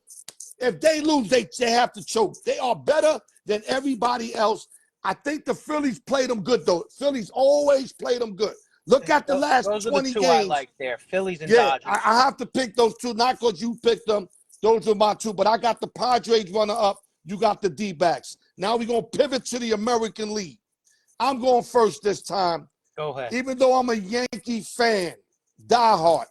if they lose, they have to choke. They are better than everybody else. I think the Phillies played them good, though. Phillies always played them good. Look at the last 20 games. Those are the 2 I like there, Phillies and Dodgers. I have to pick those 2, not because you picked them. Those are my 2, but I got the Padres runner-up. You got the D-backs. Now we're going to pivot to the American League. I'm going first this time. Go ahead. Even though I'm a Yankee fan, diehard,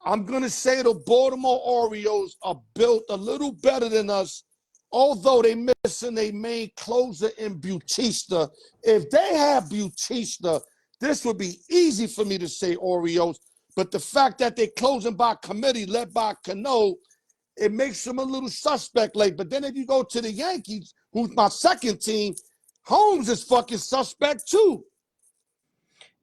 I'm going to say the Baltimore Orioles are built a little better than us, although they're missing their main closer in Bautista. If they have Bautista, this would be easy for me to say Orioles, but the fact that they're closing by committee led by Canelo, it makes them a little suspect late. But then if you go to the Yankees, who's my second team, Holmes is fucking suspect too.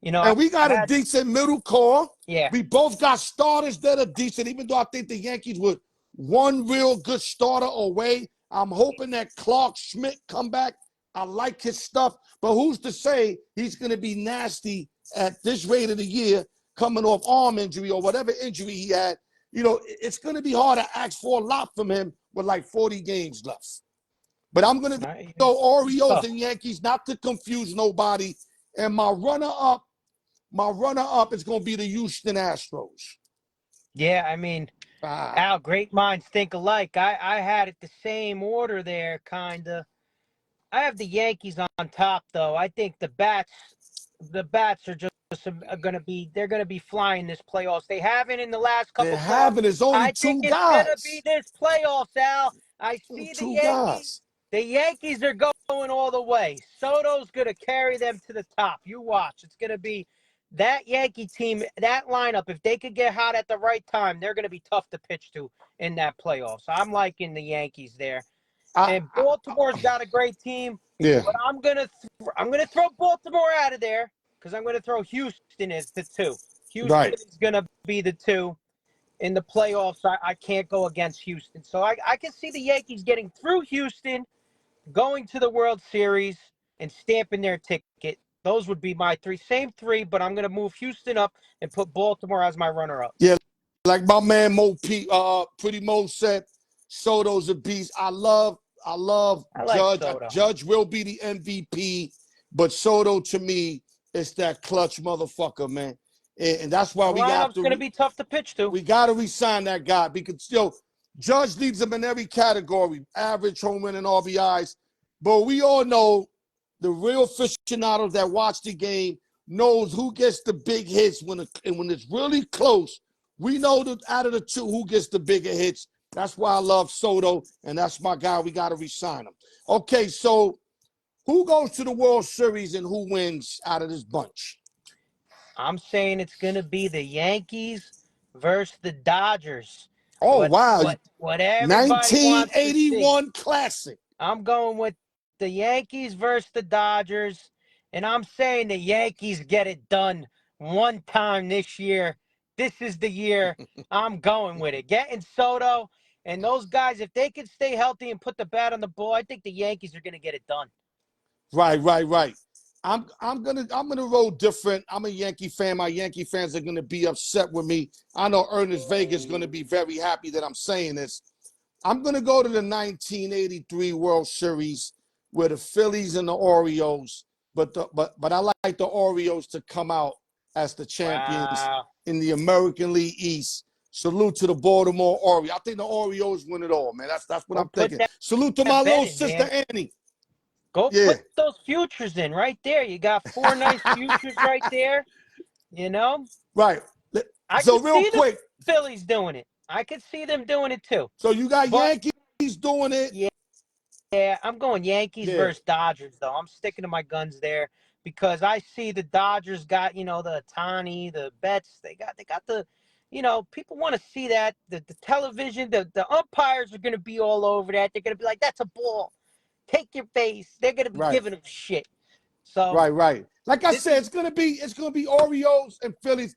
You know, and we got a decent middle core. Yeah. We both got starters that are decent, even though I think the Yankees were one real good starter away. I'm hoping that Clark Schmidt come back. I like his stuff, but who's to say he's going to be nasty at this rate of the year, coming off arm injury or whatever injury he had. You know, it's going to be hard to ask for a lot from him with like 40 games left. But I'm going to go Orioles and Yankees, not to confuse nobody. And my runner-up is going to be the Houston Astros. Yeah, I mean, Al, great minds think alike. I had it the same order there, kind of. I have the Yankees on top, though. I think the bats are just going to be flying this playoffs. They haven't in the last couple. They haven't. There's only 2 guys. I think it's going to be this playoffs, Al. I see the Yankees. Guys. The Yankees are going all the way. Soto's going to carry them to the top. You watch. It's going to be that Yankee team, that lineup. If they could get hot at the right time, they're going to be tough to pitch to in that playoffs. I'm liking the Yankees there. And Baltimore's got a great team. Yeah. But I'm gonna throw Baltimore out of there because I'm gonna throw Houston as the 2. Houston is gonna be the 2 in the playoffs. I can't go against Houston, so I can see the Yankees getting through Houston, going to the World Series, and stamping their ticket. Those would be my 3, same 3, but I'm gonna move Houston up and put Baltimore as my runner-up. Yeah, like my man Pretty Mo said, Soto's a beast. I love Judge. Soto. Judge will be the MVP, but Soto to me is that clutch motherfucker, man. And that's why we got to. It's going to be tough to pitch to. We got to re-sign that guy because Judge leads him in every category, average, home run, and RBIs. But we all know the real aficionados that watch the game knows who gets the big hits when it's really close. We know that out of the 2, who gets the bigger hits. That's why I love Soto, and that's my guy. We got to re-sign him. Okay, so who goes to the World Series and who wins out of this bunch? I'm saying it's going to be the Yankees versus the Dodgers. Oh, wow. What everybody 1981 classic. I'm going with the Yankees versus the Dodgers, and I'm saying the Yankees get it done one time this year. This is the year. I'm going with it. Getting Soto and those guys, if they can stay healthy and put the bat on the ball, I think the Yankees are going to get it done. Right. I'm gonna roll different. I'm a Yankee fan. My Yankee fans are gonna be upset with me. I know Ernest Vega is gonna be very happy that I'm saying this. I'm gonna go to the 1983 World Series with the Phillies and the Orioles, but I like the Orioles to come out as the champions in the American League East. Salute to the Baltimore Orioles. I think the Orioles win it all, man. That's what I'm thinking. Salute to my little sister, Annie. Go put those futures in right there. You got 4 nice futures right there. You know? Right. So real quick, the Phillies doing it. I could see them doing it too. So you got Yankees doing it. Yeah, I'm going Yankees versus Dodgers though. I'm sticking to my guns there because I see the Dodgers got, the Ohtani, the Betts. They got the, people want to see that. The television, the umpires are going to be all over that. They're going to be like, that's a ball. Take your face. They're going to be giving them shit. So Right. Like I said, it's gonna be Orioles and Phillies.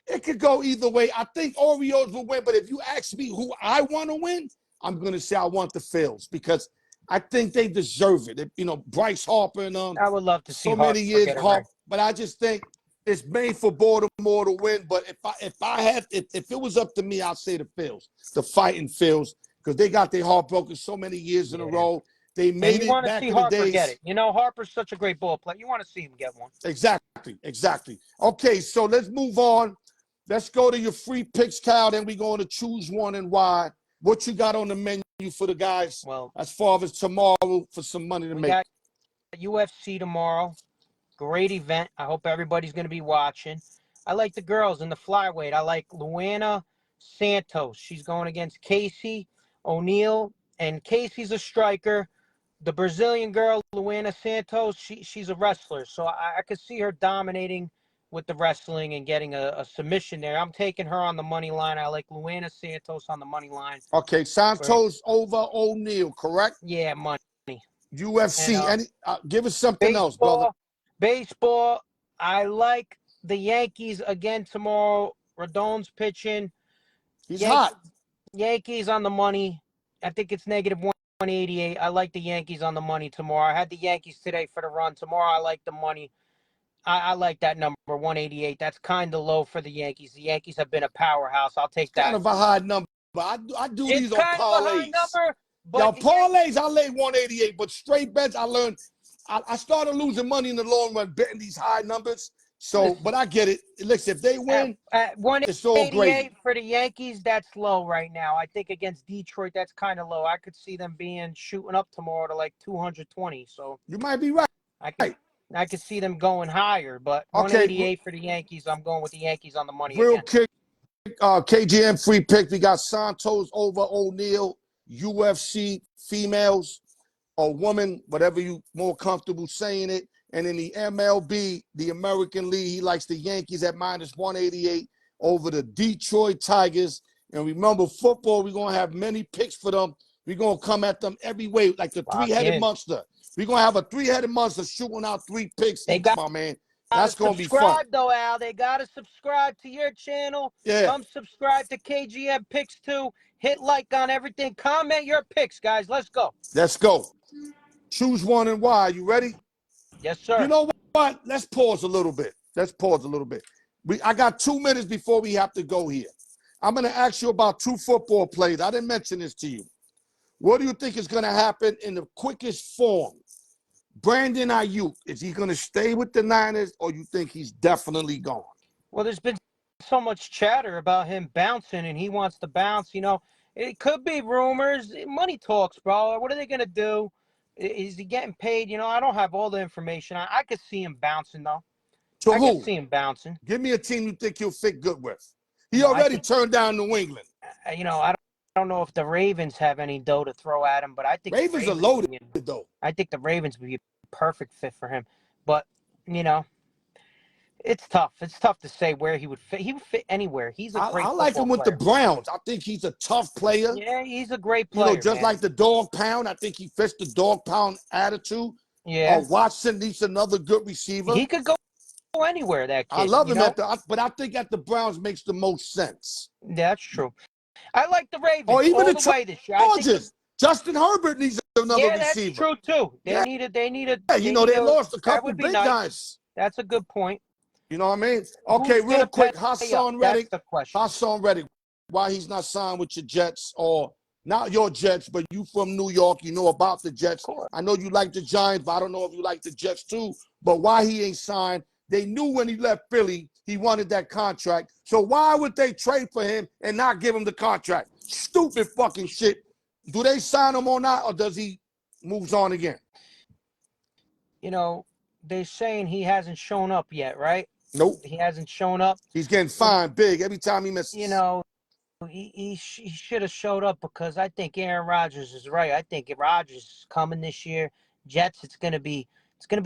It could go either way. I think Orioles will win, but if you ask me who I want to win, I'm gonna say I want the Phils because I think they deserve it. Bryce Harper and I would love to see so many years Harper, but I just think it's made for Baltimore to win. But if it was up to me, I'd say the Phils, the fighting Phils, because they got their heart broken so many years in a row. They made it back in the days. Get it. Harper's such a great ball player. You want to see him get one. Exactly. Okay, so let's move on. Let's go to your free picks, Cal. Then we're going to choose one and why. What you got on the menu for the guys? Well, as far as tomorrow for some money to make. We got UFC tomorrow. Great event. I hope everybody's going to be watching. I like the girls in the flyweight. I like Luana Santos. She's going against Casey O'Neill, and Casey's a striker. The Brazilian girl, Luana Santos, she's a wrestler. So I could see her dominating with the wrestling and getting a submission there. I'm taking her on the money line. I like Luana Santos on the money line. Okay, Santos over O'Neill, correct? Yeah, money. UFC. And, give us something else, brother. Baseball, I like the Yankees again tomorrow. Rodon's pitching. He's hot. Yankees on the money. I think it's negative 188. I like the Yankees on the money tomorrow. I had the Yankees today for the run. Tomorrow I like the money. I like that number, 188. That's kind of low for the Yankees. The Yankees have been a powerhouse. I'll take that. Kind of a high number. I do these on parlays. Now, parlays, I lay 188, but straight bets, I learned. I started losing money in the long run betting these high numbers. So, but I get it. Listen, if they win, at 188 it's all great. For the Yankees, that's low right now. I think against Detroit, that's kind of low. I could see them shooting up tomorrow to like 220. So you might be right. I could see them going higher, but 188 for the Yankees. I'm going with the Yankees on the money. Real quick, KGM free pick. We got Santos over O'Neill, UFC females or woman, whatever you more comfortable saying it. And in the MLB, the American League, he likes the Yankees at minus 188 over the Detroit Tigers. And remember, football, we're going to have many picks for them. We're going to come at them every way, like the three-headed monster. We're going to have a three-headed monster shooting out 3 picks. My man. That's going to be fun. Subscribe, though, Al. They got to subscribe to your channel. Yeah. Come subscribe to KGM Picks, too. Hit like on everything. Comment your picks, guys. Let's go. Let's go. Choose one and why. You ready? Yes, sir. You know what? Let's pause a little bit. I got 2 minutes before we have to go here. I'm going to ask you about 2 football plays. I didn't mention this to you. What do you think is going to happen in the quickest form? Brandon Ayuk, is he going to stay with the Niners, or you think he's definitely gone? Well, there's been so much chatter about him bouncing, and he wants to bounce. It could be rumors. Money talks, bro. What are they going to do? Is he getting paid? I don't have all the information. I could see him bouncing, though. To I who? could see him bouncing. Give me a team you think he'll fit good with. He already turned down New England. I don't know if the Ravens have any dough to throw at him, but I think Ravens are loaded, though. I think the Ravens would be a perfect fit for him. But, it's tough. It's tough to say where he would fit. He would fit anywhere. He's a great I like him with player. The Browns. I think he's a tough player. Yeah, he's a great player. Just like the dog pound. I think he fits the dog pound attitude. Yeah. Watson needs another good receiver. He could go anywhere, that kid. I love him but I think at the Browns makes the most sense. Yeah, that's true. I like the Ravens or even all the way this year. Chargers. Justin Herbert needs another receiver. Yeah, that's true, too. They needed. Yeah, they lost a couple big guys. That's a good point. You know what I mean? Okay, real quick, Hassan Reddick. Hassan Reddick, why he's not signed with your Jets, or not your Jets, but you from New York, you know about the Jets. I know you like the Giants, but I don't know if you like the Jets too. But why he ain't signed? They knew when he left Philly, he wanted that contract. So why would they trade for him and not give him the contract? Stupid fucking shit. Do they sign him or not, or does he moves on again? You know, they're saying he hasn't shown up yet, right? Nope. He hasn't shown up. He's getting fined big every time he misses. You know, he should have showed up, because I think Aaron Rodgers is right. I think Rodgers is coming this year. Jets, it's gonna be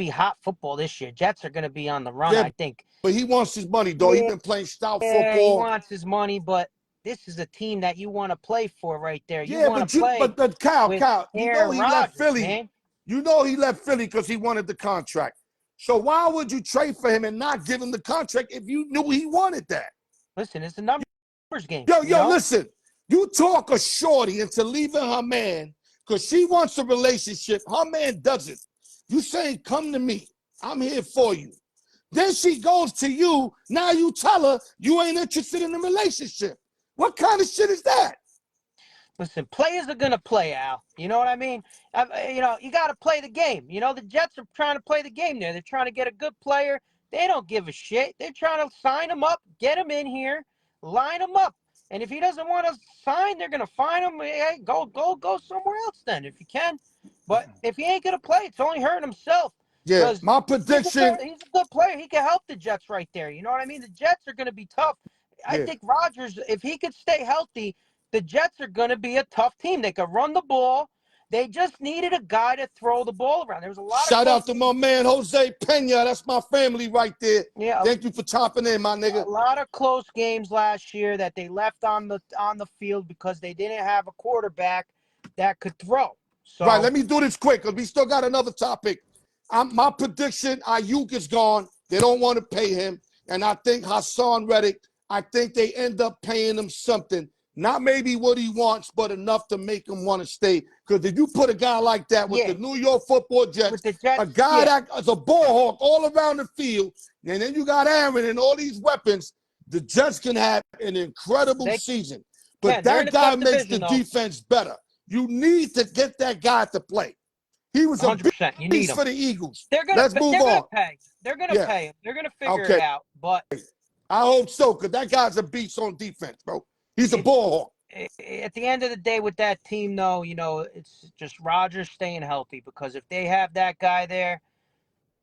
hot football this year. Jets are gonna be on the run, I think. But he wants his money, though. He's been playing stout football. He wants his money, but this is a team that you want to play for right there. You want to play. But Kyle, you know he left Philly. Man. You know he left Philly because he wanted the contract. So why would you trade for him and not give him the contract if you knew he wanted that? Listen, it's a numbers game. Yo, listen. You talk a shorty into leaving her man because she wants a relationship. Her man doesn't. You saying, come to me. I'm here for you. Then she goes to you. Now you tell her you ain't interested in the relationship. What kind of shit is that? Listen, players are going to play, Al. You know what I mean? You got to play the game. You know, the Jets are trying to play the game there. They're trying to get a good player. They don't give a shit. They're trying to sign him up, get him in here, line him up. And if he doesn't want to sign, they're going to fine him. Hey, go somewhere else then if you can. But if he ain't going to play, it's only hurting himself. Yeah, my prediction. He's a good player. He can help the Jets right there. You know what I mean? The Jets are going to be tough. I think Rodgers, if he could stay healthy, the Jets are going to be a tough team. They could run the ball. They just needed a guy to throw the ball around. There was a lot Shout out to my man, Jose Pena. That's my family right there. Yeah. Thank you for chopping in, my nigga. A lot of close games last year that they left on the field because they didn't have a quarterback that could throw. So, right, let me do this quick because we still got another topic. My prediction, Ayuk is gone. They don't want to pay him. And I think Hassan Reddick, I think they end up paying him something. Not maybe what he wants, but enough to make him want to stay. Because if you put a guy like that with the New York Football Jets, a guy that is a ball hawk all around the field, and then you got Aaron and all these weapons, the Jets can have an incredible season. But that guy makes the defense better. You need to get that guy to play. He was a beast for the Eagles. Let's move on. They're going to pay him. They're going to figure it out. But I hope so, because that guy's a beast on defense, bro. He's a ball hawk. At the end of the day with that team, though, you know, it's just Rodgers staying healthy, because if they have that guy there,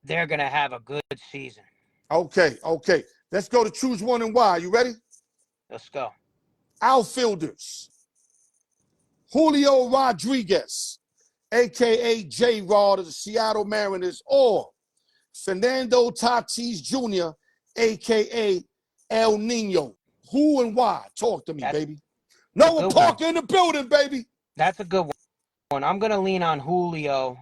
they're going to have a good season. Okay. Let's go to choose one and why. You ready? Let's go. Outfielders. Julio Rodriguez, a.k.a. J-Rod of the Seattle Mariners, or Fernando Tatis Jr., a.k.a. El Nino. Who and why? Talk to me, baby. Noah Parker in the building, baby. That's a good one. I'm going to lean on Julio.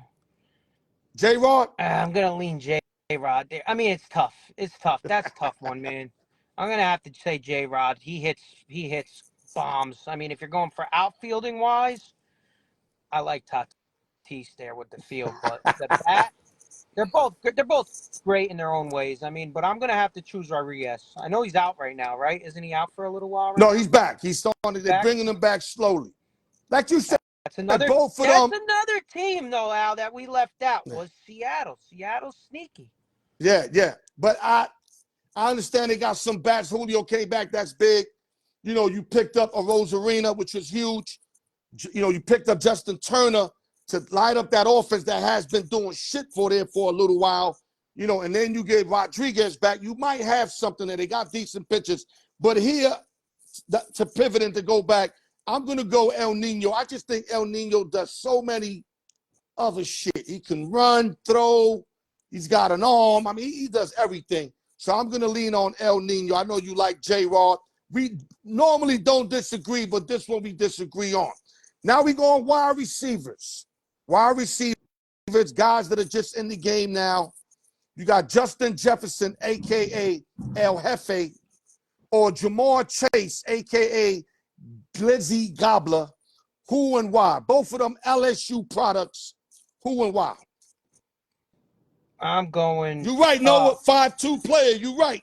J-Rod? I'm going to lean J-Rod there. I mean, it's tough. That's a tough one, man. I'm going to have to say J-Rod. He hits bombs. I mean, if you're going for outfielding wise, I like Tatis there with the field, but the bat, they're both great in their own ways. I mean, but I'm gonna have to choose Rodriguez. I know he's out right now, right? Isn't he out for a little while? No, he's back. He's starting. They're bringing him back slowly. Like you said, that's another team though, Al, that we left out was Seattle. Seattle's sneaky. Yeah. But I understand they got some bats. Julio came back. That's big. You know, you picked up a Rosarina, which was huge. You know, you picked up Justin Turner to light up that offense that has been doing shit for them for a little while. You know, and then you get Rodriguez back. You might have something there. They got decent pitchers. But here, to pivot and to go back, I'm going to go El Nino. I just think El Nino does so many other shit. He can run, throw. He's got an arm. I mean, he does everything. So I'm going to lean on El Nino. I know you like J-Rod. We normally don't disagree, but this one we disagree on. Now we go on wide receivers. Wide receivers, guys that are just in the game now. You got Justin Jefferson, a.k.a. El Jefe, or Jamar Chase, a.k.a. Glizzy Gobbler. Who and why? Both of them LSU products. Who and why? I'm going. You're right, Noah. 5'2" player. You're right.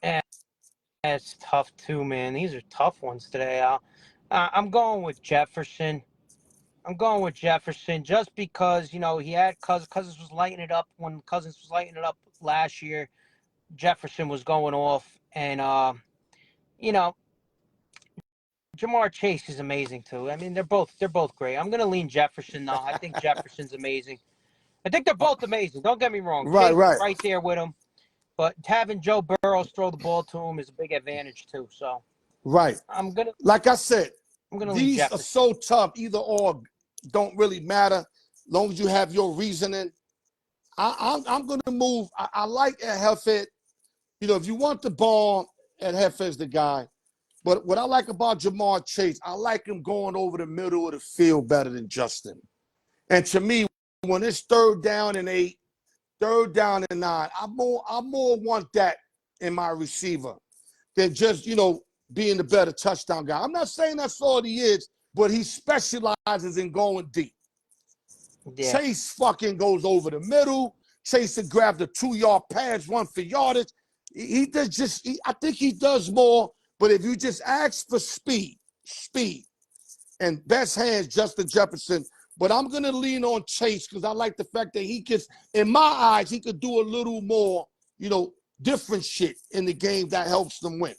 That's tough too, man. These are tough ones today, Al. I'm going with Jefferson. Just because, you know, he had Cousins was lighting it up when Cousins was lighting it up last year. Jefferson was going off, And you know, Jamar Chase is amazing too. I mean, they're both great. I'm gonna lean Jefferson though. I think Jefferson's amazing. I think they're both amazing. Don't get me wrong. Right, Chase right. is right there with him. But having Joe Burrow throw the ball to him is a big advantage too. So right. Like I said, these are so tough. Either or don't really matter. As long as you have your reasoning. I'm going to move. I like Ed Helfand. You know, if you want the ball, Ed Helfand's the guy. But what I like about Jamar Chase, I like him going over the middle of the field better than Justin. And to me, when it's 3rd down and 8, 3rd down and 9, I more want that in my receiver than just, you know, being the better touchdown guy. I'm not saying that's all he is, but he specializes in going deep. Yeah. Chase fucking goes over the middle. Chase to grab the 2-yard pass, run for yardage. He does just, I think he does more, but if you just ask for speed, and best hands, Justin Jefferson. But I'm going to lean on Chase because I like the fact that he gets, in my eyes, he could do a little more, you know, different shit in the game that helps them win.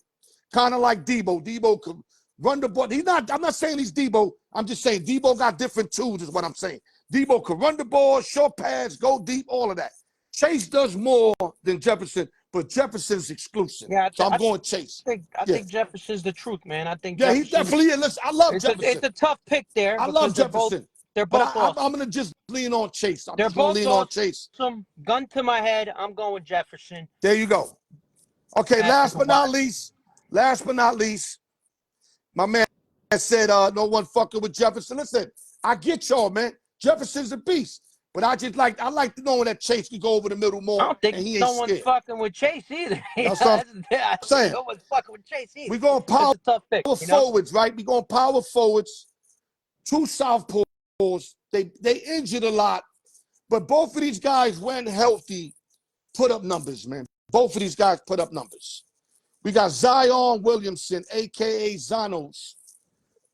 Kind of like Debo. Debo could run the ball. I'm not saying he's Debo. I'm just saying Debo got different tools is what I'm saying. Debo could run the ball, short pass, go deep, all of that. Chase does more than Jefferson, but Jefferson's exclusive. Yeah, so I'm going Chase. I think Jefferson's the truth, man. I think he definitely is. Listen, I love Jefferson. It's a tough pick there. I love Jefferson. They're both awesome. I'm going to just lean on Chase. They're both lean on Chase. Gun to my head, I'm going Jefferson. There you go. Okay, last but not least, my man said no one fucking with Jefferson. Listen, I get y'all, man. Jefferson's a beast. But I like to know that Chase can go over the middle more. I don't think no one's fucking with Chase either. That's what I'm saying. No one's fucking with Chase either. We're going power forwards, right? We're going power forwards, 2 southpaws. They injured a lot, but both of these guys, when healthy, put up numbers, man. Both of these guys put up numbers. We got Zion Williamson, a.k.a. Zanos,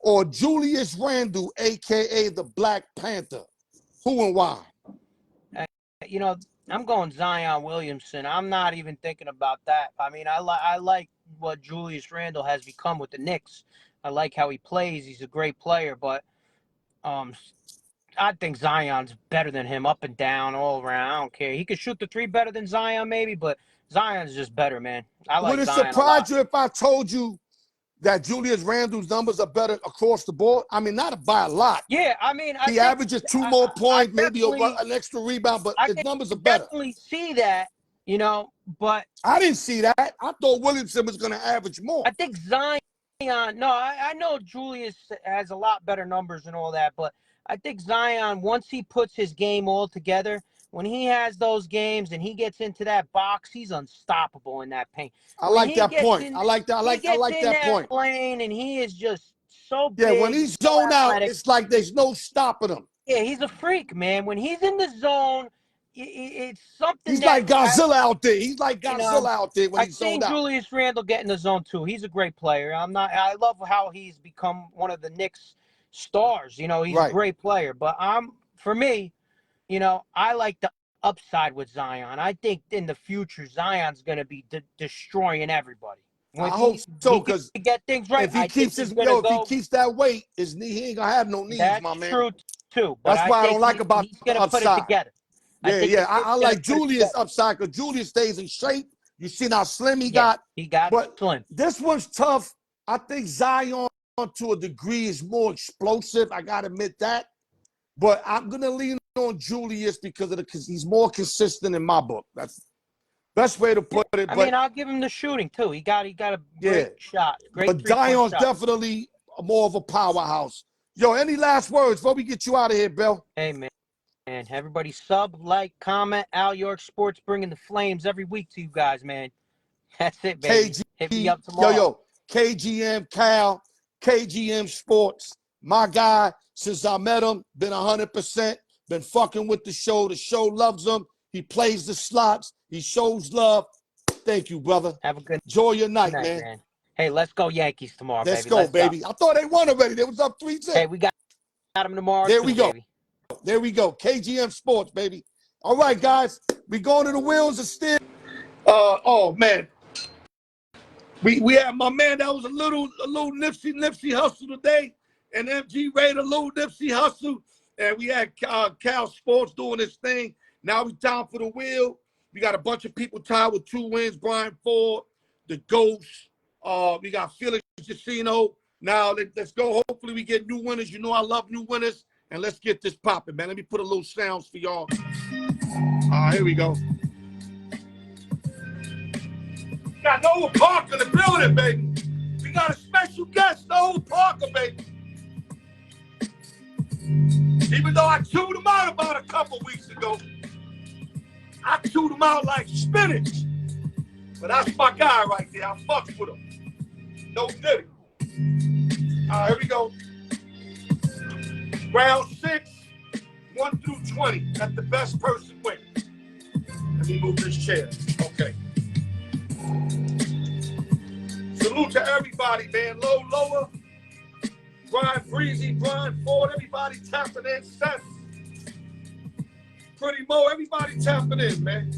or Julius Randle, a.k.a. the Black Panther. Who and why? You know, I'm going Zion Williamson. I'm not even thinking about that. I mean, I like what Julius Randle has become with the Knicks. I like how he plays. He's a great player, but I think Zion's better than him up and down, all around. I don't care. He could shoot the 3 better than Zion maybe, but Zion's just better, man. I like Zion. Would it surprise you if I told you that Julius Randle's numbers are better across the board? I mean, not by a lot. Yeah, I mean, he averages 2 more points, maybe an extra rebound, but his numbers are better. I definitely see that, you know, but I didn't see that. I thought Williamson was going to average more. I think Zion. No, I know Julius has a lot better numbers and all that, but I think Zion, once he puts his game all together, when he has those games and he gets into that box, he's unstoppable in that paint. I like that point. I like that point. Lane and he is just so big. Yeah, when he's zoned out, it's like there's no stopping him. Yeah, he's a freak, man. When he's in the zone, it's something. He's like Godzilla out there. He's like Godzilla out there when he's zoned out. I've seen Julius Randle get in the zone too. He's a great player. I love how he's become one of the Knicks stars. You know, he's a great player. But for me, you know, I like the upside with Zion. I think in the future, Zion's going to be destroying everybody. I hope so, because get things right. If he keeps that weight, his knee, he ain't gonna have no knees, my man. That's true too. That's why I don't like about he's gonna upside. Put it together. I like Julius upside because Julius stays in shape. You see how slim he got. He got slim. This one's tough. I think Zion, to a degree, is more explosive. I gotta admit that. But I'm gonna lean on Julius because he's more consistent in my book. That's best way to put it. I mean, I'll give him the shooting too. He got a great shot. But Zion's definitely more of a powerhouse. Yo, any last words before we get you out of here, Bill? Hey, man. And everybody sub, like, comment. Al York Sports bringing the flames every week to you guys, man. That's it, baby. Hit me up tomorrow. KGM Cal, KGM Sports. My guy, since I met him, been 100%. Been fucking with the show. The show loves him. He plays the slots. He shows love. Thank you, brother. Have a good enjoy your night, man. Hey, let's go Yankees tomorrow, baby. Let's go, baby. I thought they won already. They was up 3-6. Hey, we got them tomorrow. There we go. Baby. There we go. KGM Sports, baby. All right, guys. We going to the wheels of steel. Oh, man. We had my man that was a little Nipsey hustle today, and MG Ray a little Nipsey hustle, and we had Cal Sports doing this thing. Now we down for the wheel. We got a bunch of people tied with 2 wins. Brian Ford, the Ghost. We got Felix Casino. Now let's go. Hopefully we get new winners. You know I love new winners, and let's get this popping, man. Let me put a little sounds for y'all. Here we go. Got Noah Parker in the building, baby. We got a special guest, Noah Parker, baby. Even though I chewed him out about a couple weeks ago, I chewed him out like spinach. But that's my guy right there. I fucked with him. No diddy. All right, here we go. Round 6, 1 through 20. Let the best person win. Let me move this chair. Okay. Salute to everybody, man. Lower. Brian Breezy, Brian Ford, everybody tapping in. Seth. Pretty Mo, everybody tapping in, man.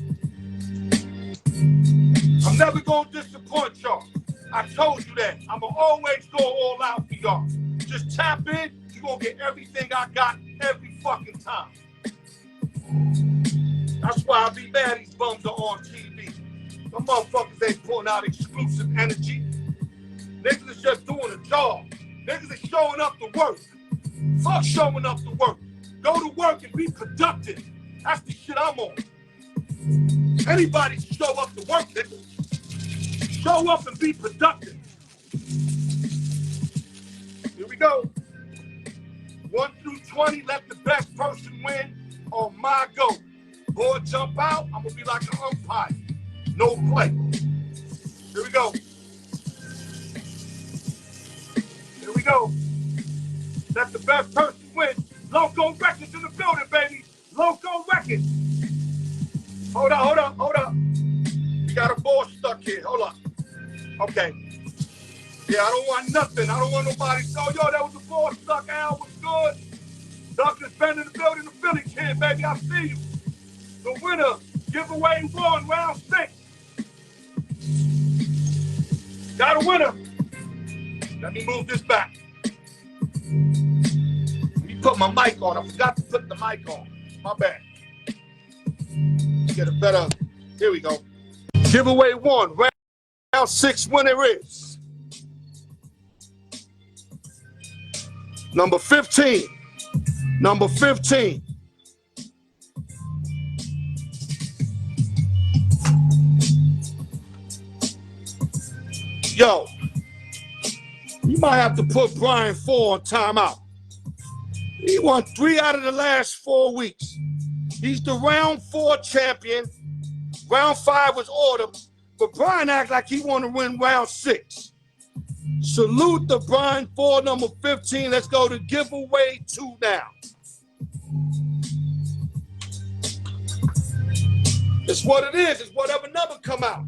I'm never going to disappoint y'all. I told you that. I'm going to always go all out for y'all. Just tap in. You're going to get everything I got every fucking time. That's why I be mad these bums are on TV. Some motherfuckers ain't putting out exclusive energy. Niggas is just doing a job. Niggas is showing up to work. Fuck showing up to work. Go to work and be productive. That's the shit I'm on. Anybody show up to work, nigga. Show up and be productive. Here we go. 1 through 20, let the best person win on my go. Boy, jump out, I'm gonna be like an umpire. No play. Here we go. Here we go. Let the best person win. Loco Records in the building, baby. Loco Records. Hold up. We got a ball stuck here. Hold up. Okay. Yeah, I don't want nothing. I don't want nobody to say, yo, that was a ball stuck. Al was good. Douglas been in the building, the Philly kid, baby. I see you. The winner, giveaway 1, round 6. Got a winner. Let me move this back. Let me put my mic on. I forgot to put the mic on. My bad. Get a better. Here we go. Giveaway 1, round 6 winner is number 15. Number 15. Yo, you might have to put Brian Ford on timeout. He won 3 out of the last 4 weeks. He's the round 4 champion. Round 5 was ordered, but Brian acted like he wanted to win round 6. Salute to Brian Ford, number 15. Let's go to giveaway 2 now. It's what it is. It's whatever number come out.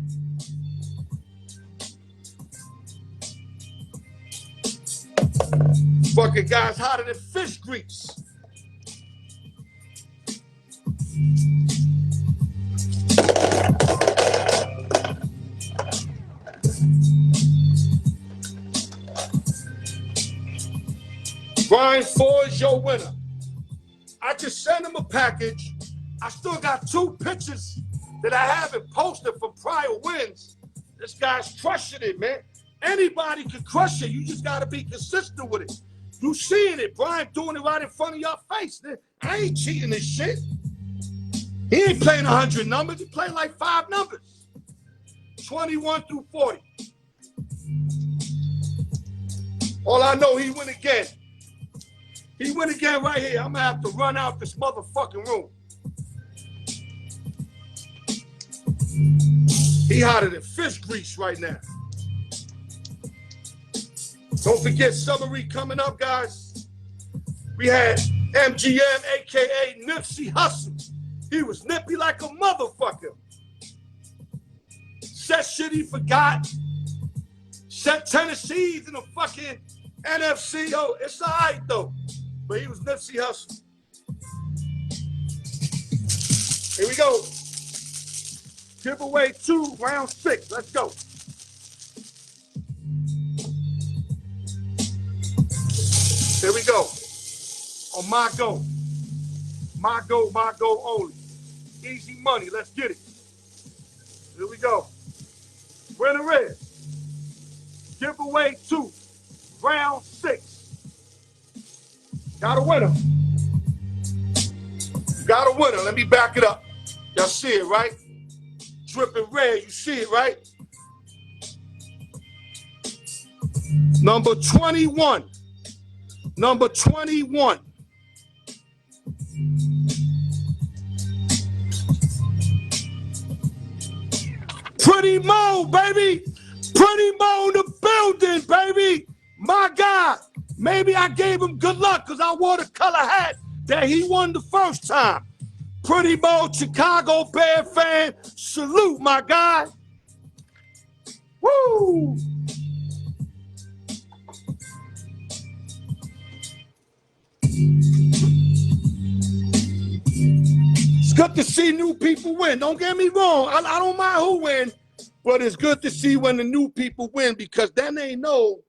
Fucking guys hotter than fish grease. Brian Ford is your winner. I just sent him a package. I still got 2 pictures that I haven't posted from prior wins. This guy's crushing it, man. Anybody can crush it. You just got to be consistent with it. You seeing it. Brian doing it right in front of your face. I ain't cheating this shit. He ain't playing 100 numbers. He playing like 5 numbers. 21 through 40. All I know, he win again. He win again right here. I'm going to have to run out this motherfucking room. He hotter than fish grease right now. Don't forget summary coming up, guys. We had MGM, a.k.a. Nipsey Hussle. He was nippy like a motherfucker. Said shit he forgot. Said Tennessee's in the fucking NFC. Yo, it's all right, though. But he was Nipsey Hussle. Here we go. Giveaway 2, round 6. Let's go. go. On my go. My go only. Easy money. Let's get it. Here we go. Winner is giveaway 2, round 6. Got a winner. Got a winner. Let me back it up. Y'all see it, right? Dripping red. You see it, right? Number 21. Number 21. Pretty Mo, baby. Pretty Mo in the building, baby. My God. Maybe I gave him good luck because I wore the color hat that he won the first time. Pretty Mo, Chicago Bear fan. Salute, my guy. Woo! It's good to see new people win. Don't get me wrong. I don't mind who win, but it's good to see when the new people win because then they know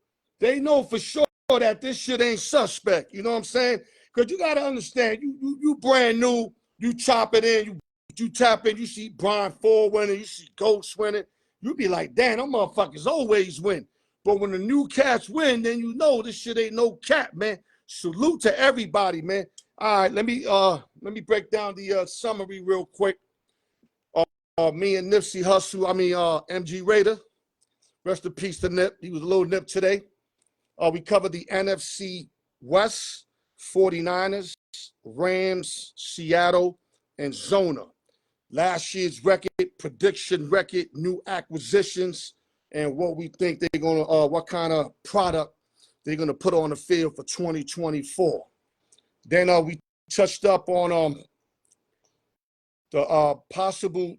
for sure that this shit ain't suspect. You know what I'm saying? Because you got to understand, you brand new, you chop it in, you tap in, you see Brian Ford winning, you see Ghost winning. You be like, damn, them motherfuckers always win. But when the new cats win, then you know this shit ain't no cap, man. Salute to everybody, man. All right, let me break down the summary real quick. Me and Nipsey Hussle, MG Raider. Rest in peace to Nip. He was a little nip today. We covered the NFC West, 49ers, Rams, Seattle, and Zona. Last year's record, prediction record, new acquisitions, and what we think they're gonna, what kind of product they're gonna put on the field for 2024. Then we touched up on the possible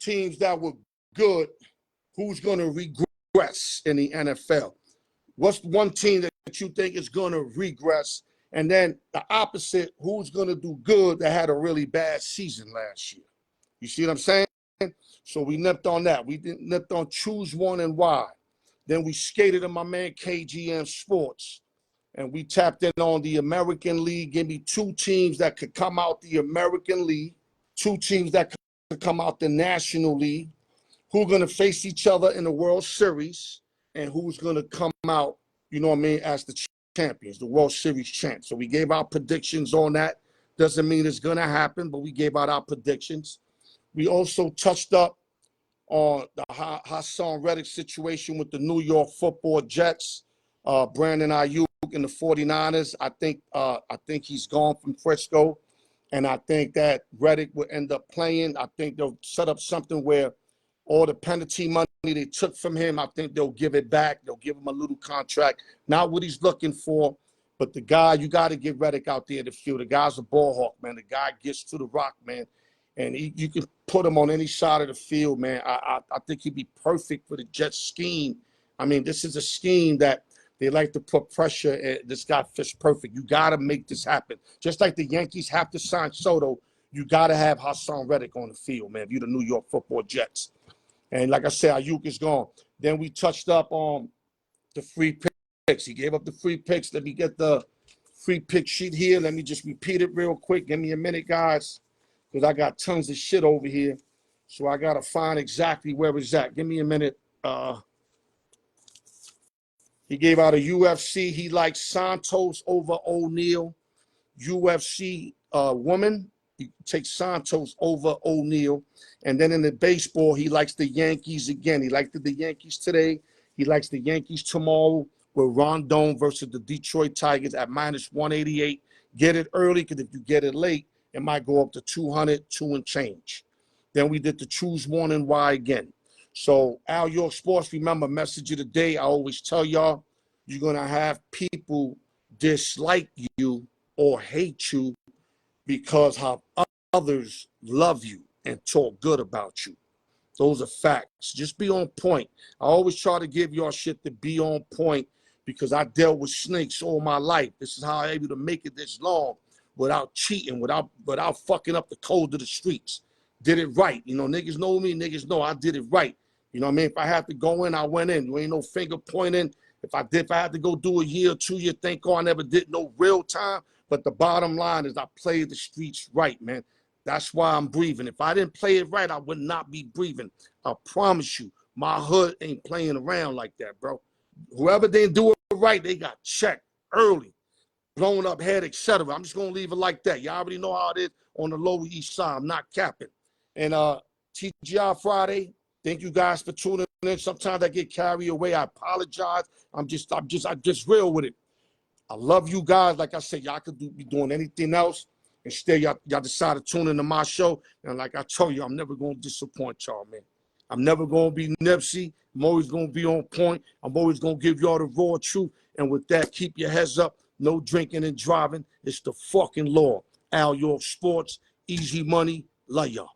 teams that were good, who's gonna regress in the NFL. What's one team that you think is gonna regress? And then the opposite, who's gonna do good that had a really bad season last year? You see what I'm saying? So we nipped on that. We nipped on choose one and why. Then we skated on my man KGM Sports. And we tapped in on the American League. Give me 2 teams that could come out the American League, 2 teams that could come out the National League, who are going to face each other in the World Series, and who's going to come out, you know what I mean, as the champions, the World Series champs. So we gave our predictions on that. Doesn't mean it's going to happen, but we gave out our predictions. We also touched up on the Hassan Reddick situation with the New York Football Jets, Brandon Ayuk and the 49ers. I think he's gone from Frisco, and I think that Reddick will end up playing. I think they'll set up something where all the penalty money they took from him, I think they'll give it back. They'll give him a little contract. Not what he's looking for, but the guy, you got to get Reddick out there in the field. The guy's a ball hawk, man. The guy gets to the rock, man. And you can put him on any side of the field, man. I think he'd be perfect for the Jets scheme. I mean, this is a scheme that they like to put pressure at. This guy fits perfect. You got to make this happen. Just like the Yankees have to sign Soto, you got to have Hassan Reddick on the field, man, if you're the New York Football Jets. And like I said, Ayuk is gone. Then we touched up on the free picks. He gave up the free picks. Let me get the free pick sheet here. Let me just repeat it real quick. Give me a minute, guys, because I got tons of shit over here. So I got to find exactly where it's at. Give me a minute. He gave out a UFC. He likes Santos over O'Neal. UFC woman. He takes Santos over O'Neal. And then in the baseball, he likes the Yankees again. He liked the Yankees today. He likes the Yankees tomorrow with Rondon versus the Detroit Tigers at -188. Get it early, because if you get it late, it might go up to 200, 2 and change. Then we did the choose one and why again. So Al York Sports, remember, message of the day, I always tell y'all, you're going to have people dislike you or hate you because how others love you and talk good about you. Those are facts. Just be on point. I always try to give y'all shit to be on point because I dealt with snakes all my life. This is how I'm able to make it this long without cheating, without fucking up the code of the streets. Did it right. You know, niggas know me. Niggas know I did it right. You know what I mean? If I had to go in, I went in. You ain't no finger pointing. If I had to go do a year or 2 year, thank God I never did no real time. But the bottom line is I played the streets right, man. That's why I'm breathing. If I didn't play it right, I would not be breathing. I promise you, my hood ain't playing around like that, bro. Whoever didn't do it right, they got checked early, blown up head, etc. I'm just gonna leave it like that. Y'all already know how it is on the Lower East Side. I'm not capping. And TGI Friday, thank you guys for tuning in. Sometimes I get carried away. I apologize. I'm just real with it. I love you guys. Like I said, y'all could be doing anything else. Instead, y'all decide to tune into my show. And like I told you, I'm never going to disappoint y'all, man. I'm never going to be Nipsey. I'm always going to be on point. I'm always going to give y'all the raw truth. And with that, keep your heads up. No drinking and driving. It's the fucking law. Al York Sports, Easy Money. Love y'all.